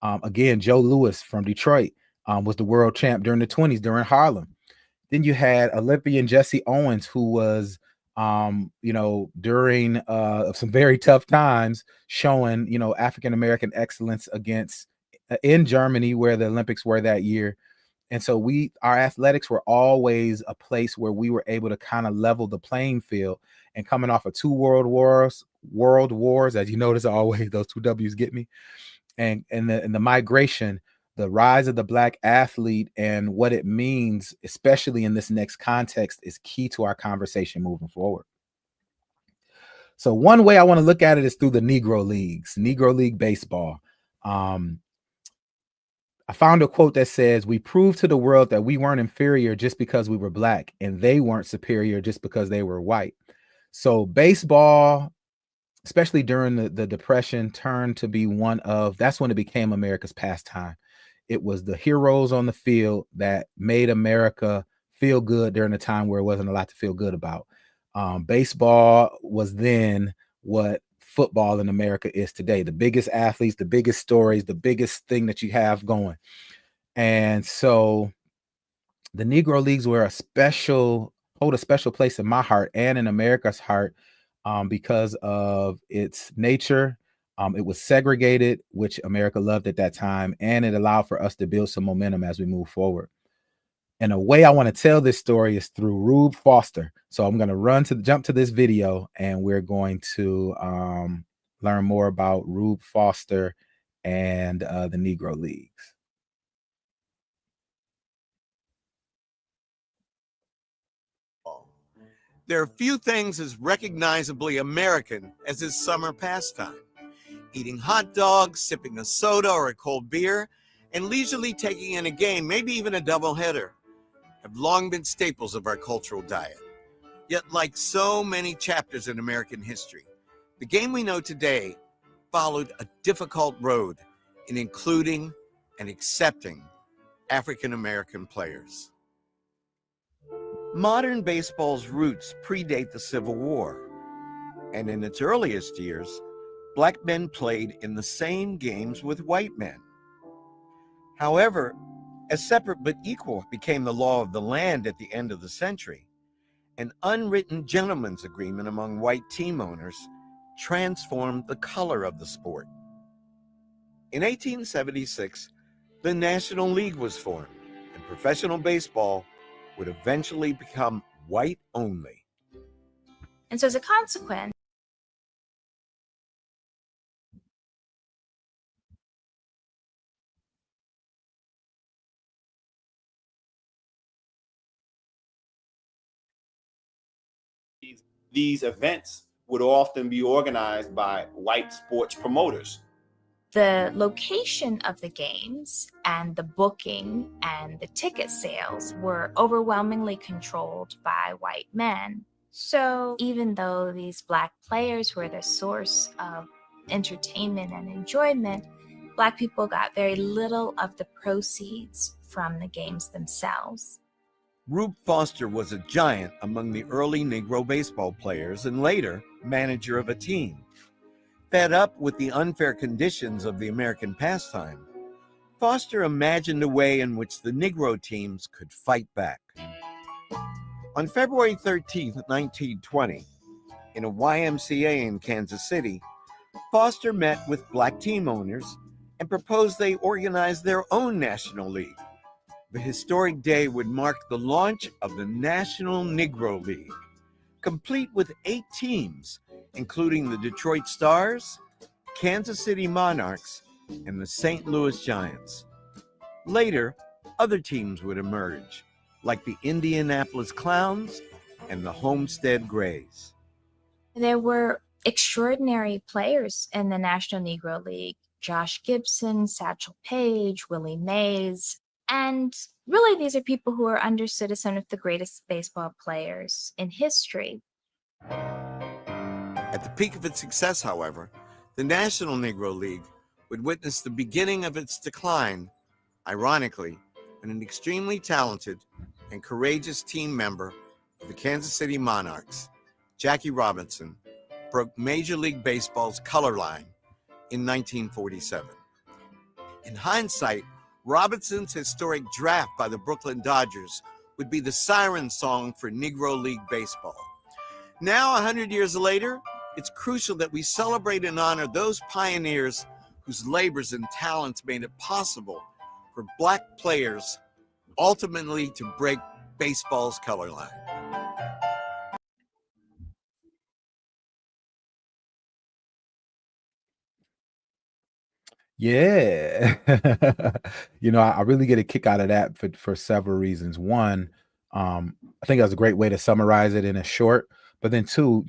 Again, Joe Louis from Detroit was the world champ during the 20s, during Harlem. Then you had Olympian Jesse Owens, who was, during some very tough times, showing, African-American excellence in Germany, where the Olympics were that year. And so our athletics were always a place where we were able to kind of level the playing field. And coming off of two world wars, as you notice, always those two W's get me. And the migration, the rise of the Black athlete and what it means, especially in this next context, is key to our conversation moving forward. So one way I want to look at it is through the Negro Leagues, Negro League baseball. I found a quote that says, "We proved to the world that we weren't inferior just because we were Black, and they weren't superior just because they were white." So baseball, especially during the Depression, turned to be that's when it became America's pastime. It was the heroes on the field that made America feel good during a time where it wasn't a lot to feel good about. Baseball was then what football in America is today. The biggest athletes, the biggest stories, the biggest thing that you have going. And so the Negro Leagues hold a special place in my heart and in America's heart because of its nature. It was segregated, which America loved at that time, and it allowed for us to build some momentum as we move forward. And a way I want to tell this story is through Rube Foster. So I'm going to jump to this video, and we're going to learn more about Rube Foster and the Negro Leagues.
There are few things as recognizably American as this summer pastime. Eating hot dogs, sipping a soda or a cold beer, and leisurely taking in a game, maybe even a doubleheader, have long been staples of our cultural diet. Yet, like so many chapters in American history, the game we know today followed a difficult road in including and accepting African American players. Modern baseball's roots predate the Civil War, and in its earliest years, black men played in the same games with white men. However, as separate but equal became the law of the land at the end of the century, an unwritten gentleman's agreement among white team owners transformed the color of the sport. In 1876, the National League was formed, and professional baseball would eventually become white only.
And so as a consequence,
these events would often be organized by white sports promoters.
the location of the games and the booking and the ticket sales were overwhelmingly controlled by white men. So even though these Black players were the source of entertainment and enjoyment, Black people got very little of the proceeds from the games themselves.
Rube Foster was a giant among the early Negro baseball players and later manager of a team. Fed up with the unfair conditions of the American pastime, Foster imagined a way in which the Negro teams could fight back. On February 13, 1920, in a YMCA in Kansas City, Foster met with Black team owners and proposed they organize their own National League. The historic day would mark the launch of the National Negro League, complete with 8 teams, including the Detroit Stars, Kansas City Monarchs, and the St. Louis Giants. Later, other teams would emerge, like the Indianapolis Clowns and the Homestead Grays.
There were extraordinary players in the National Negro League: Josh Gibson, Satchel Paige, Willie Mays. And really, these are people who are understood as some of the greatest baseball players in history.
At the peak of its success, however, the National Negro League would witness the beginning of its decline, ironically, when an extremely talented and courageous team member of the Kansas City Monarchs, Jackie Robinson, broke Major League Baseball's color line in 1947. In hindsight, Robinson's historic draft by the Brooklyn Dodgers would be the siren song for Negro League Baseball. Now, 100 years later, it's crucial that we celebrate and honor those pioneers whose labors and talents made it possible for Black players ultimately to break baseball's color line.
Yeah. I really get a kick out of that for several reasons. One, I think that was a great way to summarize it in a short, but then two,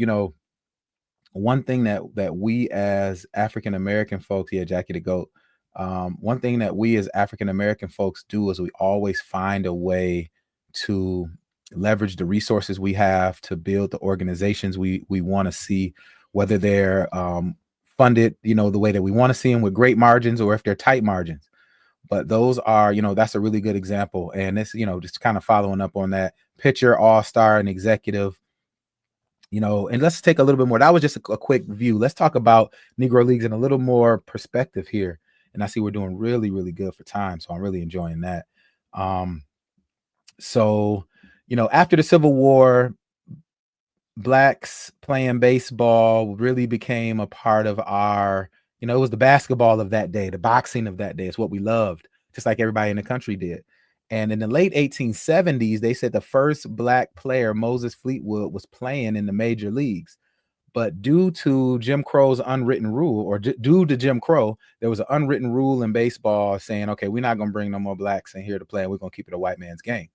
one thing that we as African American folks, yeah, Jackie the Goat, one thing that we as African American folks do is we always find a way to leverage the resources we have to build the organizations we want to see, whether they're funded, the way that we want to see them with great margins, or if they're tight margins. But those are, that's a really good example. And this, just kind of following up on that: pitcher, all-star, and executive. And let's take a little bit more. That was just a quick view. Let's talk about Negro Leagues in a little more perspective here. And I see we're doing really, really good for time, so I'm really enjoying that. So, after the Civil War, Blacks playing baseball really became a part of our, it was the basketball of that day, the boxing of that day. It's what we loved, just like everybody in the country did. And in the late 1870s, they said the first Black player, Moses Fleetwood, was playing in the major leagues. But due to Jim Crow's unwritten rule, or due to Jim Crow, there was an unwritten rule in baseball saying, okay, we're not going to bring no more Blacks in here to play. We're going to keep it a white man's game.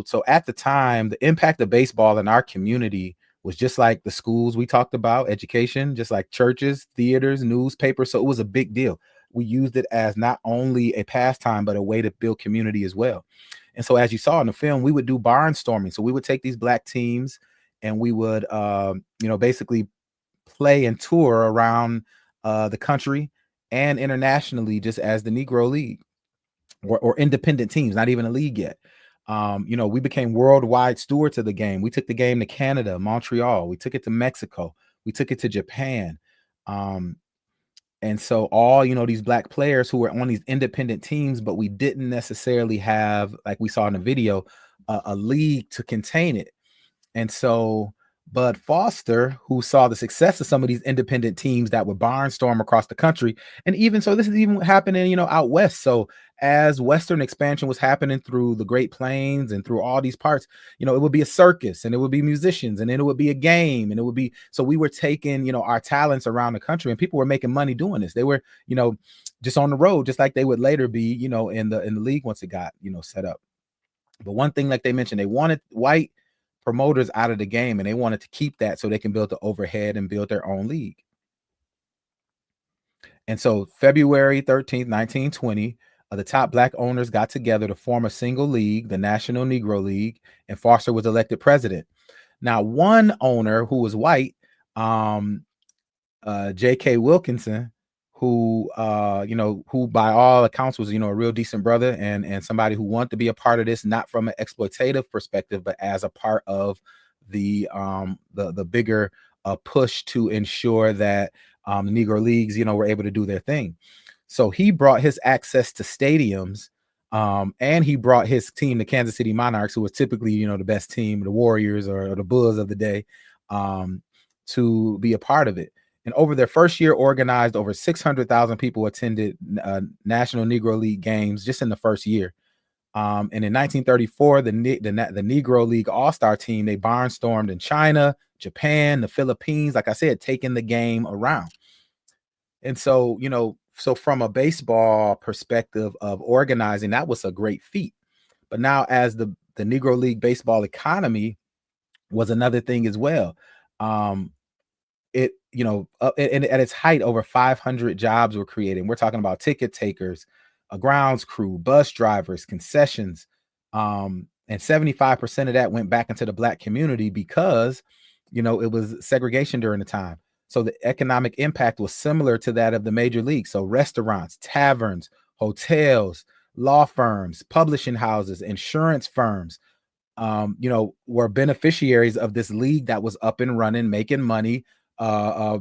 So at the time, the impact of baseball in our community was just like the schools we talked about, education, just like churches, theaters, newspapers. So it was a big deal. we used it as not only a pastime, but a way to build community as well. And so, as you saw in the film, we would do barnstorming. So we would take these black teams and we would, basically play and tour around the country and internationally, just as the Negro League or independent teams, not even a league yet. We became worldwide stewards of the game. We took the game to Canada, Montreal. We took it to Mexico. We took it to Japan. And so all, these black players who were on these independent teams, but we didn't necessarily have, like we saw in the video, a league to contain it. And so Bud Foster, who saw the success of some of these independent teams that would barnstorm across the country, and even so, this is even happening, out west. So as Western expansion was happening through the Great Plains and through all these parts, it would be a circus, and it would be musicians, and then it would be a game, and it would be, so we were taking, our talents around the country, and people were making money doing this. They were, just on the road, just like they would later be, in the league once it got, set up. But one thing, like they mentioned, they wanted white promoters out of the game, and they wanted to keep that so they can build the overhead and build their own league. And so February 13th, 1920, the top black owners got together to form a single league, the National Negro League, and Foster was elected president. Now, one owner who was white, J.K. Wilkinson, who by all accounts was, a real decent brother and somebody who wanted to be a part of this, not from an exploitative perspective, but as a part of the bigger push to ensure that the Negro Leagues, were able to do their thing. So he brought his access to stadiums, and he brought his team, the Kansas City Monarchs, who was typically, the best team, the Warriors or the Bulls of the day, to be a part of it. And over their first year, organized over 600,000 people attended National Negro League games just in the first year. And in 1934, the Negro League All-Star team, they barnstormed in China, Japan, the Philippines, like I said, taking the game around. And so, so from a baseball perspective of organizing, that was a great feat. But now as the Negro League baseball economy was another thing as well. At its height, over 500 jobs were created. And we're talking about ticket takers, a grounds crew, bus drivers, concessions. And 75% of that went back into the black community because, it was segregation during the time. So the economic impact was similar to that of the major leagues. So restaurants, taverns, hotels, law firms, publishing houses, insurance firms, were beneficiaries of this league that was up and running, making money,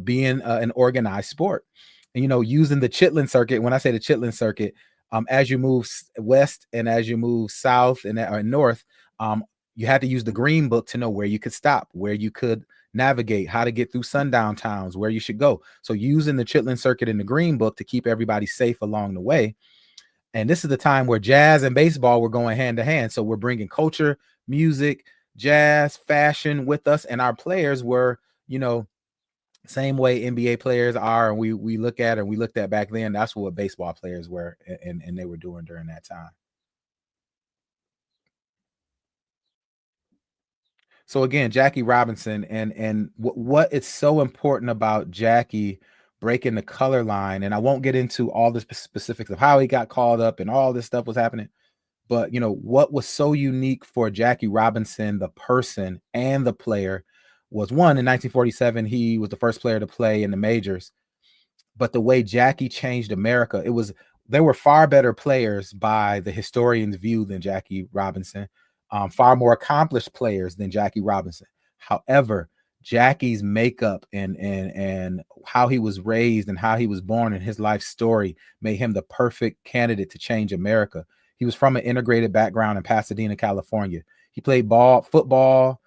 being an organized sport. And, using the Chitlin circuit. When I say the Chitlin circuit, as you move west and as you move south and north, you had to use the green book to know where you could stop, where you could navigate, how to get through sundown towns, where you should go. So using the Chitlin circuit in the green book to keep everybody safe along the way. And this is the time where jazz and baseball were going hand to hand. So we're bringing culture, music, jazz, fashion with us. And our players were, same way NBA players are. And we looked at back then, that's what baseball players were. And they were doing during that time. So again, Jackie Robinson, and what is so important about Jackie breaking the color line, and I won't get into all the specifics of how he got called up and all this stuff was happening, but what was so unique for Jackie Robinson, the person and the player, was one, in 1947, he was the first player to play in the majors, but the way Jackie changed America, there were far better players by the historians' view than Jackie Robinson. Far more accomplished players than Jackie Robinson. However, Jackie's makeup and how he was raised and how he was born and his life story made him the perfect candidate to change America. He was from an integrated background in Pasadena, California. He played football,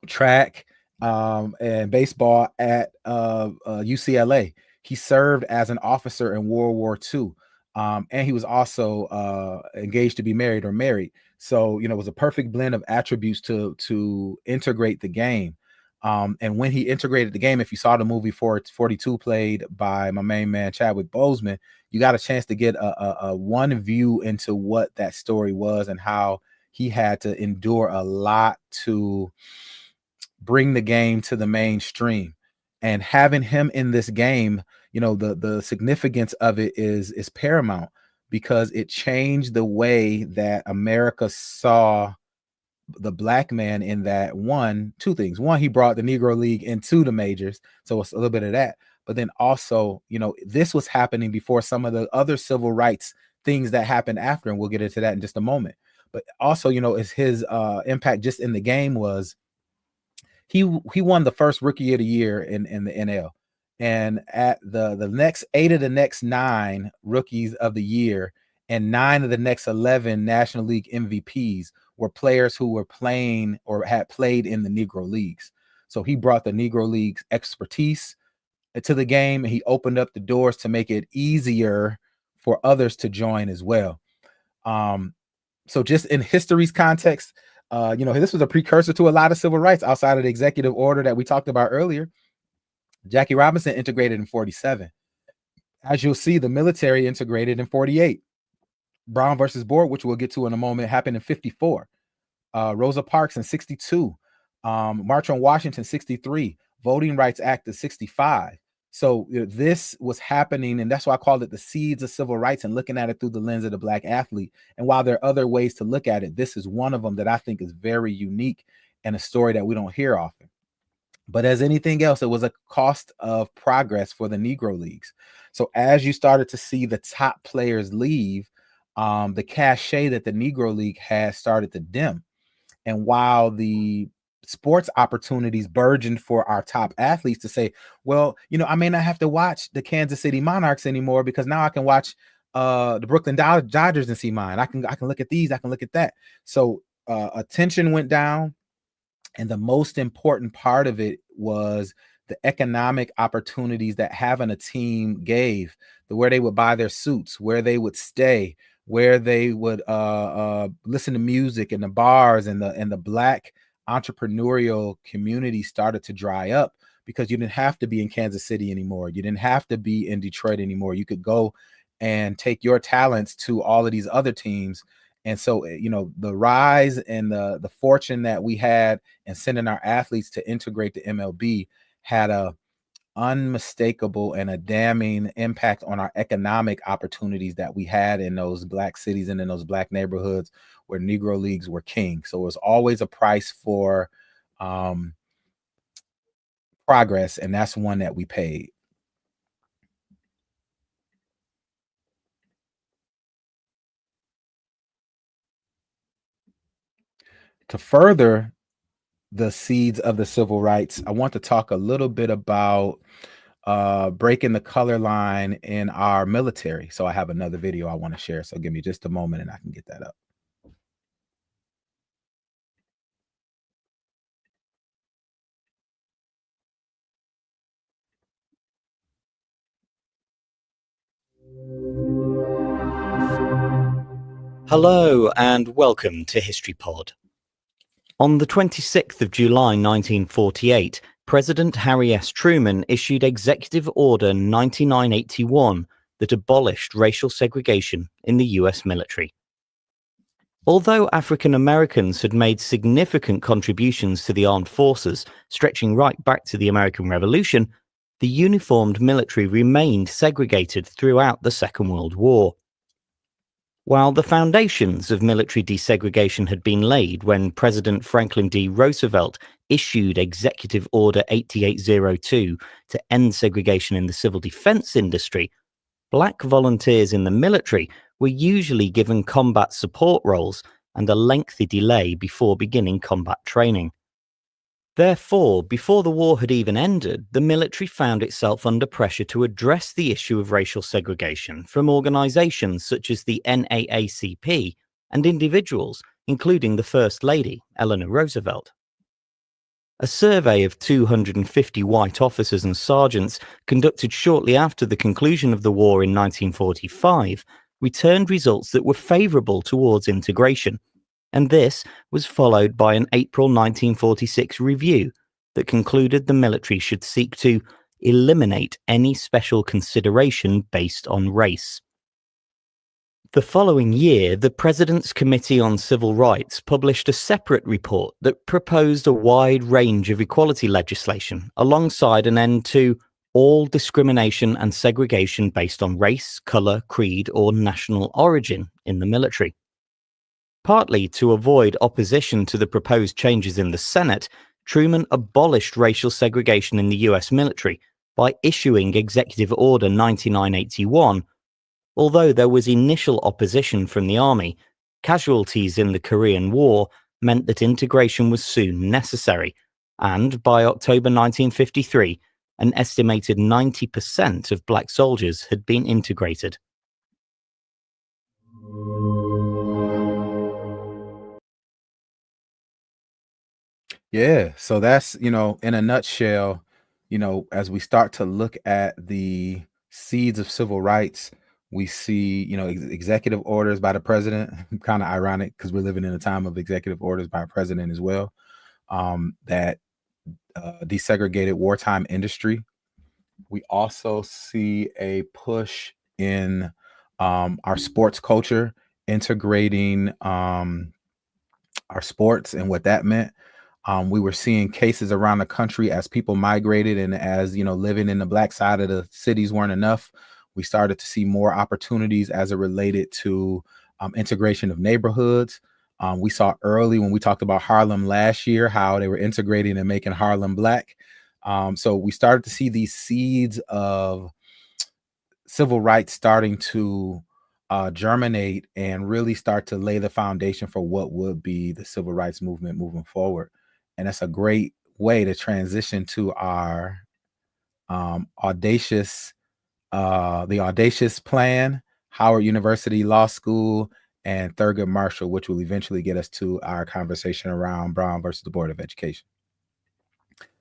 track, and baseball at UCLA. He served as an officer in World War II. And he was also engaged to be married or married. So, it was a perfect blend of attributes to integrate the game. And when he integrated the game, if you saw the movie 42 played by my main man, Chadwick Boseman, you got a chance to get a one view into what that story was and how he had to endure a lot to bring the game to the mainstream. And having him in this game, the significance of it is paramount, because it changed the way that America saw the black man, in that two things. One, he brought the Negro League into the majors. So it's a little bit of that. But then also, this was happening before some of the other civil rights things that happened after, and we'll get into that in just a moment. But also, is his impact just in the game was he won the first Rookie of the Year in the NL. And at the next 8 of the next 9 Rookies of the Year and 9 of the next 11 National League MVPs were players who were playing or had played in the Negro Leagues. So he brought the Negro Leagues expertise to the game, and he opened up the doors to make it easier for others to join as well. So just in history's context, this was a precursor to a lot of civil rights outside of the executive order that we talked about earlier. Jackie Robinson integrated in 47. As you'll see, the military integrated in 48. Brown versus Board, which we'll get to in a moment, happened in 54. Rosa Parks in 62. March on Washington, 63. Voting Rights Act of 65. So this was happening, and that's why I called it the seeds of civil rights, and looking at it through the lens of the black athlete. And while there are other ways to look at it, this is one of them that I think is very unique and a story that we don't hear often. But as anything else, it was a cost of progress for the Negro Leagues. So as you started to see the top players leave, the cachet that the Negro League has started to dim. And while the sports opportunities burgeoned for our top athletes to say, well, I may not have to watch the Kansas City Monarchs anymore, because now I can watch the Brooklyn Dodgers and see mine. I can look at these, I can look at that. So attention went down. And the most important part of it was the economic opportunities that having a team gave, where they would buy their suits, where they would stay, where they would listen to music in the bars, and the black entrepreneurial community started to dry up, because you didn't have to be in Kansas City anymore. You didn't have to be in Detroit anymore. You could go and take your talents to all of these other teams. And so, the rise and the fortune that we had in sending our athletes to integrate the MLB had a unmistakable and a damning impact on our economic opportunities that we had in those black cities and in those black neighborhoods where Negro Leagues were king. So it was always a price for progress, and that's one that we paid. To further the seeds of the civil rights, I want to talk a little bit about breaking the color line in our military. So I have another video I want to share. So give me just a moment and I can get that up.
Hello and welcome to History Pod. On the 26th of July 1948, President Harry S. Truman issued Executive Order 9981 that abolished racial segregation in the US military. Although African Americans had made significant contributions to the armed forces, stretching right back to the American Revolution, the uniformed military remained segregated throughout the Second World War. While the foundations of military desegregation had been laid when President Franklin D. Roosevelt issued Executive Order 8802 to end segregation in the civil defense industry, black volunteers in the military were usually given combat support roles and a lengthy delay before beginning combat training. Therefore, before the war had even ended, the military found itself under pressure to address the issue of racial segregation from organizations such as the NAACP and individuals, including the First Lady, Eleanor Roosevelt. A survey of 250 white officers and sergeants conducted shortly after the conclusion of the war in 1945 returned results that were favorable towards integration. And this was followed by an April 1946 review that concluded the military should seek to eliminate any special consideration based on race. The following year, the President's Committee on Civil Rights published a separate report that proposed a wide range of equality legislation alongside an end to all discrimination and segregation based on race, color, creed, or national origin in the military. Partly to avoid opposition to the proposed changes in the Senate, Truman abolished racial segregation in the US military by issuing Executive Order 9981. Although there was initial opposition from the Army, casualties in the Korean War meant that integration was soon necessary, and by October 1953, an estimated 90% of black soldiers had been integrated.
Yeah, so that's, in a nutshell, as we start to look at the seeds of civil rights, we see, executive orders by the president. Kind of ironic because we're living in a time of executive orders by a president as well, that desegregated wartime industry. We also see a push in our sports culture, integrating our sports and what that meant. We were seeing cases around the country as people migrated, and as living in the black side of the cities weren't enough, we started to see more opportunities as it related to integration of neighborhoods. We saw early when we talked about Harlem last year how they were integrating and making Harlem black. So we started to see these seeds of civil rights starting to germinate and really start to lay the foundation for what would be the civil rights movement moving forward. And that's a great way to transition to our the audacious plan, Howard University Law School, and Thurgood Marshall, which will eventually get us to our conversation around Brown versus the Board of Education.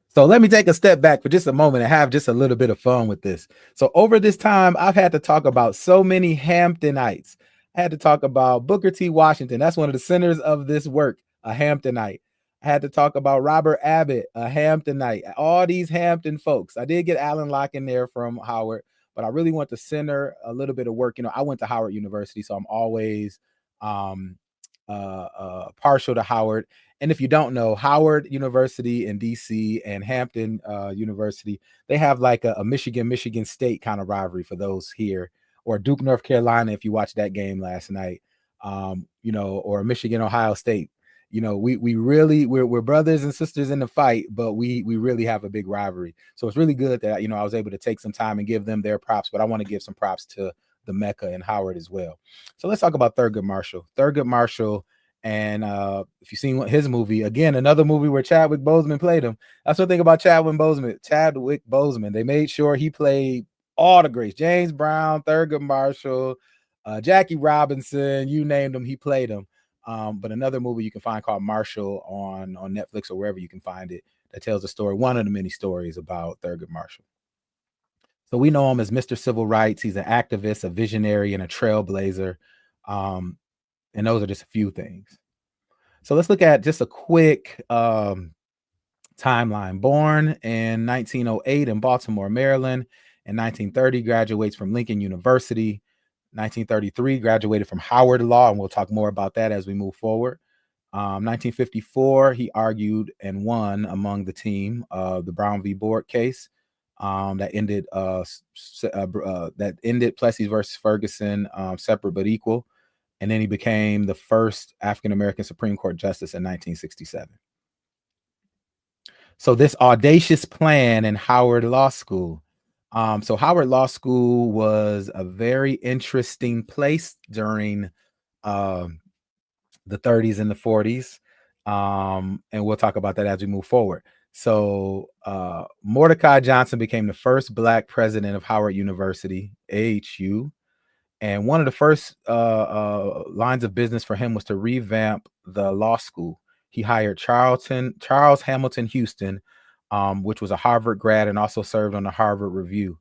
So let me take a step back for just a moment and have just a little bit of fun with this. So over this time, I've had to talk about so many Hamptonites. I had to talk about Booker T. Washington. That's one of the centers of this work, a Hamptonite. I had to talk about Robert Abbott, a Hamptonite. All these Hampton folks. I did get Alan Locke in there from Howard, but I really want to center a little bit of work. I went to Howard University, so I'm always partial to Howard. And if you don't know, Howard University in DC and Hampton University, they have like a Michigan State kind of rivalry for those here, or Duke, North Carolina, if you watched that game last night, or Michigan, Ohio State. We're brothers and sisters in the fight, but we really have a big rivalry. So it's really good that, I was able to take some time and give them their props, but I want to give some props to the Mecca and Howard as well. So let's talk about Thurgood Marshall. Thurgood Marshall, and if you've seen his movie, again, another movie where Chadwick Boseman played him. That's what I think about Chadwick Boseman. They made sure he played all the greats: James Brown, Thurgood Marshall, Jackie Robinson, you named them, he played them. But another movie you can find called Marshall on Netflix or wherever you can find it, that tells a story, one of the many stories about Thurgood Marshall. So we know him as Mr. Civil Rights. He's an activist, a visionary, and a trailblazer. And those are just a few things. So let's look at just a quick timeline. Born in 1908 in Baltimore, Maryland. In 1930, graduates from Lincoln University. 1933, graduated from Howard Law, and we'll talk more about that as we move forward. 1954, he argued and won among the team of the Brown v. Board case that ended Plessy versus Ferguson, separate but equal. And then he became the first African-American Supreme Court justice in 1967. So this audacious plan in Howard Law School. So Howard Law School was a very interesting place during the 30s and the 40s. And we'll talk about that as we move forward. So Mordecai Johnson became the first Black president of Howard University, AHU. And one of the first lines of business for him was to revamp the law school. He hired Charles Hamilton Houston, which was a Harvard grad and also served on the Harvard Review.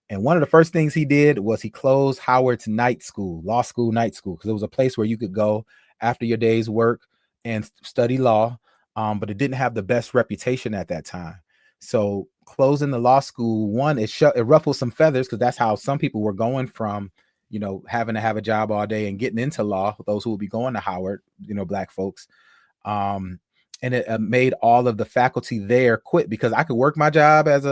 And one of the first things he did was he closed Howard's night school, law school night school, because it was a place where you could go after your day's work and study law, but it didn't have the best reputation at that time. So closing the law school, one, it ruffled some feathers, because that's how some people were going from, having to have a job all day and getting into law, those who will be going to Howard, Black folks. And and it made all of the faculty there quit because I could work my job as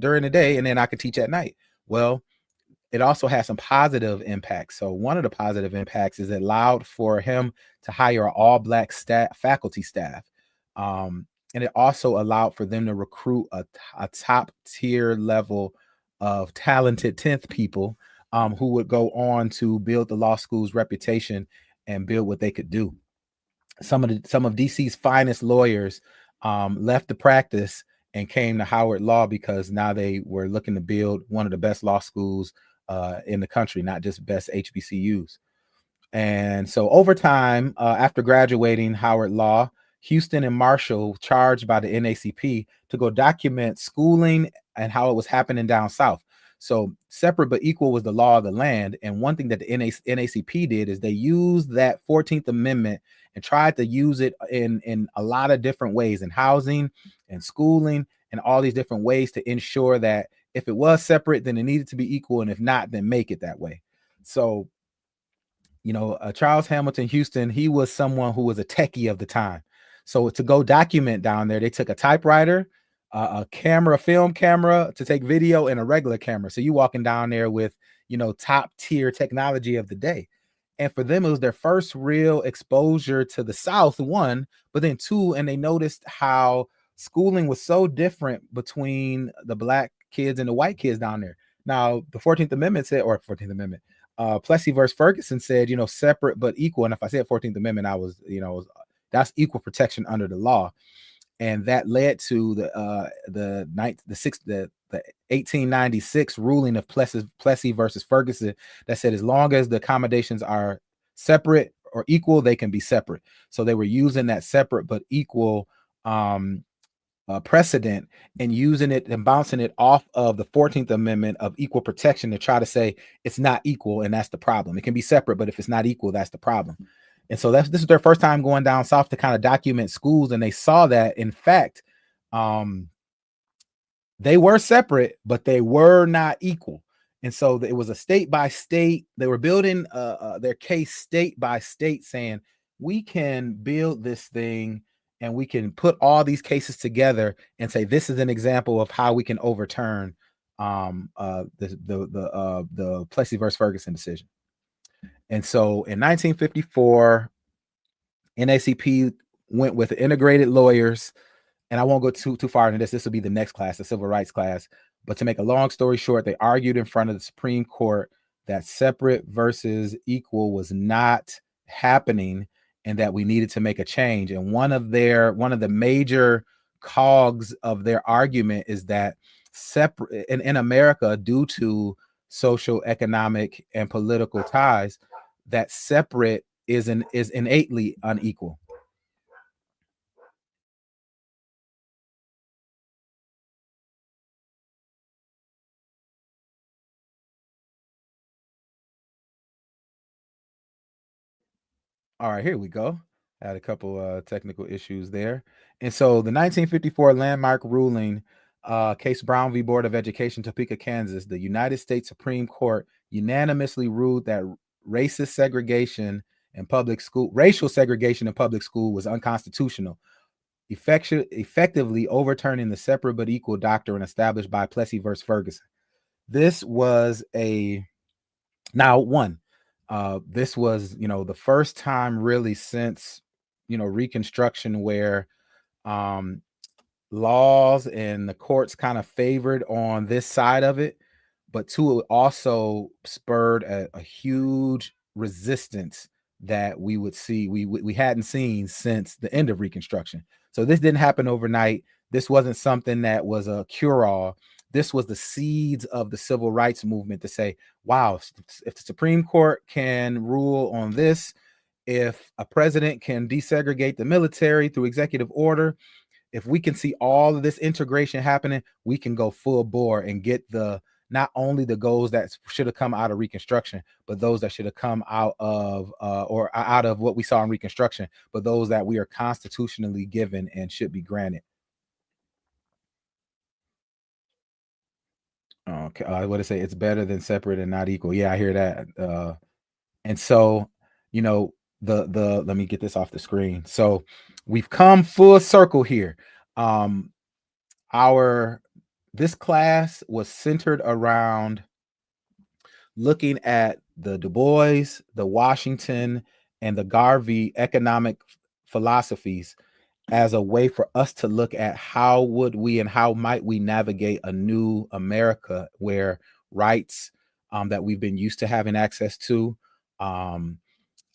during the day and then I could teach at night. Well, it also has some positive impacts. So one of the positive impacts is it allowed for him to hire all Black faculty staff. And it also allowed for them to recruit a top tier level of talented 10th people who would go on to build the law school's reputation and build what they could do. Some of DC's finest lawyers left the practice and came to Howard Law because now they were looking to build one of the best law schools in the country, not just best HBCUs. And so over time, after graduating Howard Law, Houston and Marshall charged by the NACP to go document schooling and how it was happening down south. So separate but equal was the law of the land. And one thing that the NACP did is they used that 14th Amendment and tried to use it in a lot of different ways, in housing and schooling and all these different ways to ensure that if it was separate, then it needed to be equal. And if not, then make it that way. So, Charles Hamilton Houston, he was someone who was a techie of the time. So to go document down there, they took a typewriter, a film camera to take video, and a regular camera. So you walking down there with, top tier technology of the day. And for them, it was their first real exposure to the South, one, but then two, and they noticed how schooling was so different between the Black kids and the white kids down there. Now, the 14th Amendment said, or 14th Amendment, Plessy versus Ferguson said, separate but equal. And if I said 14th Amendment, I was, that's equal protection under the law. And that led to the 1896 ruling of Plessy versus Ferguson that said as long as the accommodations are separate or equal, they can be separate. So they were using that separate but equal precedent and using it and bouncing it off of the 14th Amendment of equal protection to try to say it's not equal, and that's the problem. It can be separate, but if it's not equal, that's the problem. And so this is their first time going down south to kind of document schools, and they saw that, in fact, they were separate, but they were not equal. And so it was a state by state. They were building their case state by state, saying we can build this thing and we can put all these cases together and say this is an example of how we can overturn the Plessy versus Ferguson decision. And so in 1954, NACP went with integrated lawyers, and I won't go too far into this. This will be the next class, the civil rights class. But to make a long story short, they argued in front of the Supreme Court that separate versus equal was not happening and that we needed to make a change. And one of the major cogs of their argument is that separate in America, due to social, economic, and political ties, that separate is innately unequal. All right, here we go. I had a couple technical issues there. And so the 1954 landmark ruling, case Brown v. Board of Education, Topeka, Kansas, the United States Supreme Court unanimously ruled that racial segregation in public school was unconstitutional, effectively overturning the separate but equal doctrine established by Plessy versus Ferguson. This was this was, the first time really since, Reconstruction where laws and the courts kind of favored on this side of it, but two, it also spurred a huge resistance that we would see we hadn't seen since the end of Reconstruction. So this didn't happen overnight. This wasn't something that was a cure-all. This was the seeds of the civil rights movement to say, wow, if the Supreme Court can rule on this, if a president can desegregate the military through executive order, if we can see all of this integration happening, we can go full bore and get not only the goals that should have come out of Reconstruction, but those that should have come out of out of what we saw in Reconstruction, but those that we are constitutionally given and should be granted. Okay, what to say? It's better than separate and not equal. Yeah, I hear that. And so, let me get this off the screen. So we've come full circle here. This class was centered around looking at the Du Bois, the Washington, and the Garvey economic philosophies as a way for us to look at how would we and how might we navigate a new America where rights that we've been used to having access to,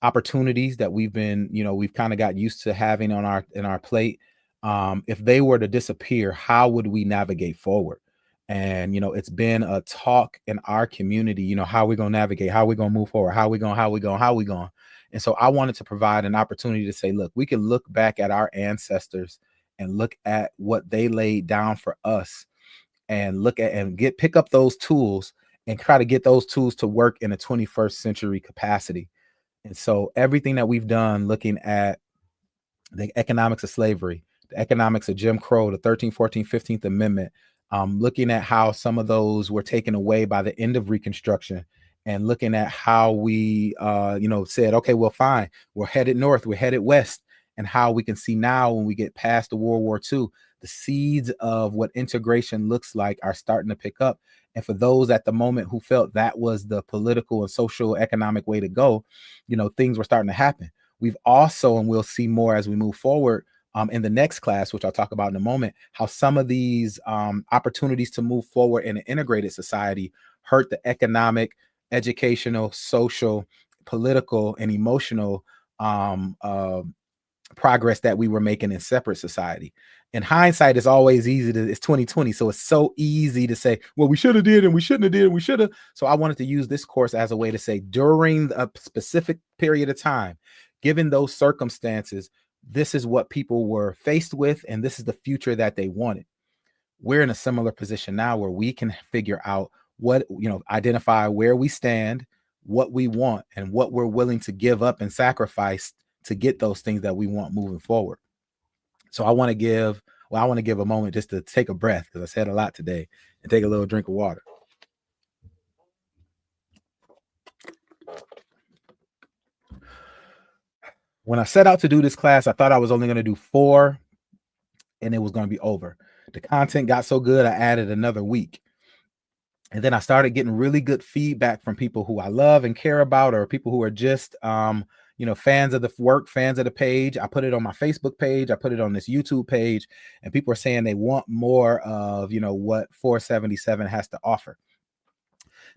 opportunities that we've kind of got used to having on our plate, if they were to disappear, how would we navigate forward? And it's been a talk in our community, how we gonna navigate, how we gonna move forward, how we going. And so I wanted to provide an opportunity to say, look, we can look back at our ancestors and look at what they laid down for us, and look at and pick up those tools and try to get those tools to work in a 21st century capacity. And so everything that we've done, looking at the economics of slavery, the economics of Jim Crow, the 13th, 14th, 15th Amendment, looking at how some of those were taken away by the end of Reconstruction, and looking at how we, said, okay, well, fine, we're headed north, we're headed west, and how we can see now when we get past the World War II, the seeds of what integration looks like are starting to pick up. And for those at the moment who felt that was the political and social economic way to go, things were starting to happen. We've also, and we'll see more as we move forward in the next class, which I'll talk about in a moment, how some of these opportunities to move forward in an integrated society hurt the economic, educational, social, political, and emotional progress that we were making in separate society. In hindsight, it's always it's 2020. So it's so easy to say, well, we should have did, and we shouldn't have did, and we should have. So I wanted to use this course as a way to say, during a specific period of time, given those circumstances, this is what people were faced with, and this is the future that they wanted. We're in a similar position now where we can figure out identify where we stand, what we want, and what we're willing to give up and sacrifice to get those things that we want moving forward. So I want to give a moment just to take a breath, because I said a lot today, and take a little drink of water. When I set out to do this class, I thought I was only going to do 4, and it was going to be over. The content got so good, I added another week. And then I started getting really good feedback from people who I love and care about, or people who are just, fans of the work, fans of the page. I put it on my Facebook page. I put it on this YouTube page, and people are saying they want more of, what 477 has to offer.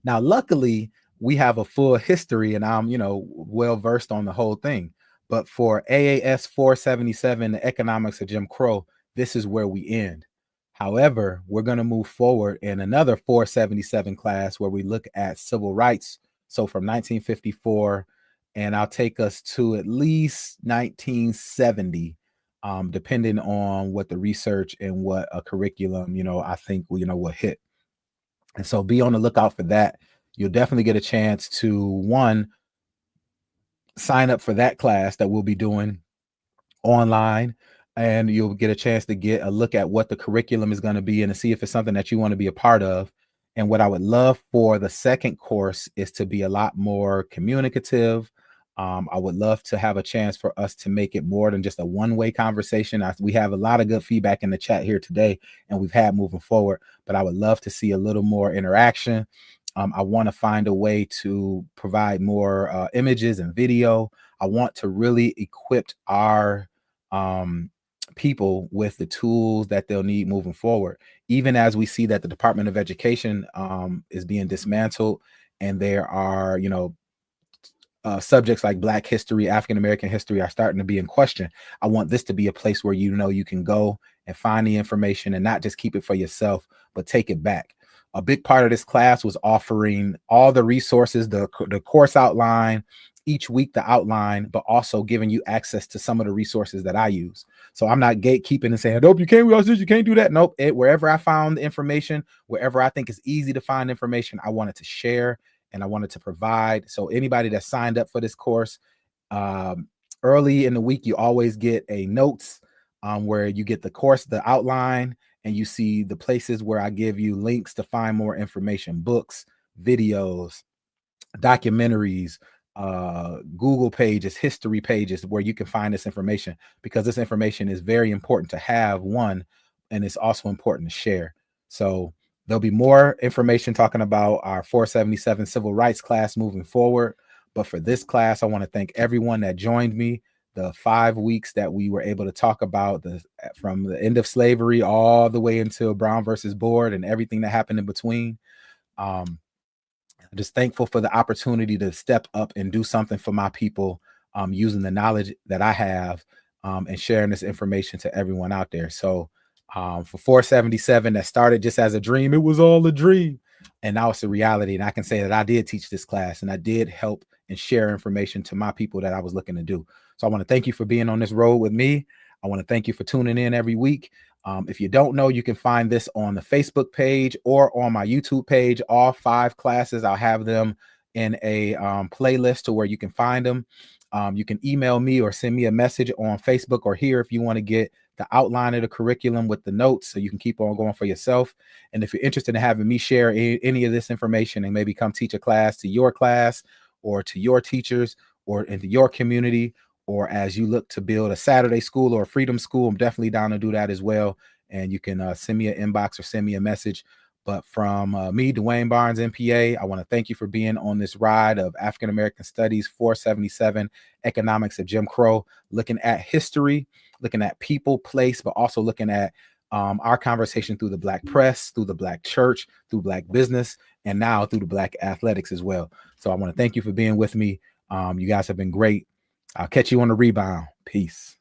Now, luckily, we have a full history, and I'm, well-versed on the whole thing. But for AAS 477, the economics of Jim Crow, this is where we end. However, we're going to move forward in another 477 class where we look at civil rights. So from 1954, and I'll take us to at least 1970, depending on what the research and what a curriculum, I think, will hit. And so be on the lookout for that. You'll definitely get a chance to, one, sign up for that class that we'll be doing online, and you'll get a chance to get a look at what the curriculum is going to be and to see if it's something that you want to be a part of. And what I would love for the second course is to be a lot more communicative. I would love to have a chance for us to make it more than just a one-way conversation. We have a lot of good feedback in the chat here today, and we've had moving forward, but I would love to see a little more interaction. I want to find a way to provide more images and video. I want to really equip our people with the tools that they'll need moving forward, even as we see that the Department of Education is being dismantled, and there are, subjects like Black history, African American history are starting to be in question. I want this to be a place where you can go and find the information and not just keep it for yourself, but take it back. A big part of this class was offering all the resources, the course outline, each week the outline, but also giving you access to some of the resources that I use. So I'm not gatekeeping and saying, nope, you can't watch this, you can't do that. Nope. Wherever I found the information, wherever I think it's easy to find information, I wanted to share and I wanted to provide. So anybody that signed up for this course, early in the week, you always get a notes where you get the course, the outline, and you see the places where I give you links to find more information, books, videos, documentaries, Google pages, history pages where you can find this information, because this information is very important to have, one, and it's also important to share. So there'll be more information talking about our 477 civil rights class moving forward. But for this class, I want to thank everyone that joined me. The 5 weeks that we were able to talk about from the end of slavery all the way until Brown versus Board and everything that happened in between. I'm just thankful for the opportunity to step up and do something for my people, using the knowledge that I have, and sharing this information to everyone out there. So for 477, that started just as a dream. It was all a dream. And now it's a reality. And I can say that I did teach this class and I did help and share information to my people that I was looking to do. So I want to thank you for being on this road with me. I want to thank you for tuning in every week. If you don't know, you can find this on the Facebook page or on my YouTube page. All 5 classes, I'll have them in a playlist to where you can find them. You can email me or send me a message on Facebook or here if you want to get the outline of the curriculum with the notes so you can keep on going for yourself. And if you're interested in having me share any of this information and maybe come teach a class to your class or to your teachers or into your community, or as you look to build a Saturday school or a freedom school, I'm definitely down to do that as well. And you can send me an inbox or send me a message. But from me, Dwayne Barnes, MPA, I want to thank you for being on this ride of African American Studies 477, Economics of Jim Crow, looking at history, looking at people, place, but also looking at our conversation through the Black press, through the Black church, through Black business, and now through the Black athletics as well. So I want to thank you for being with me. You guys have been great. I'll catch you on the rebound. Peace.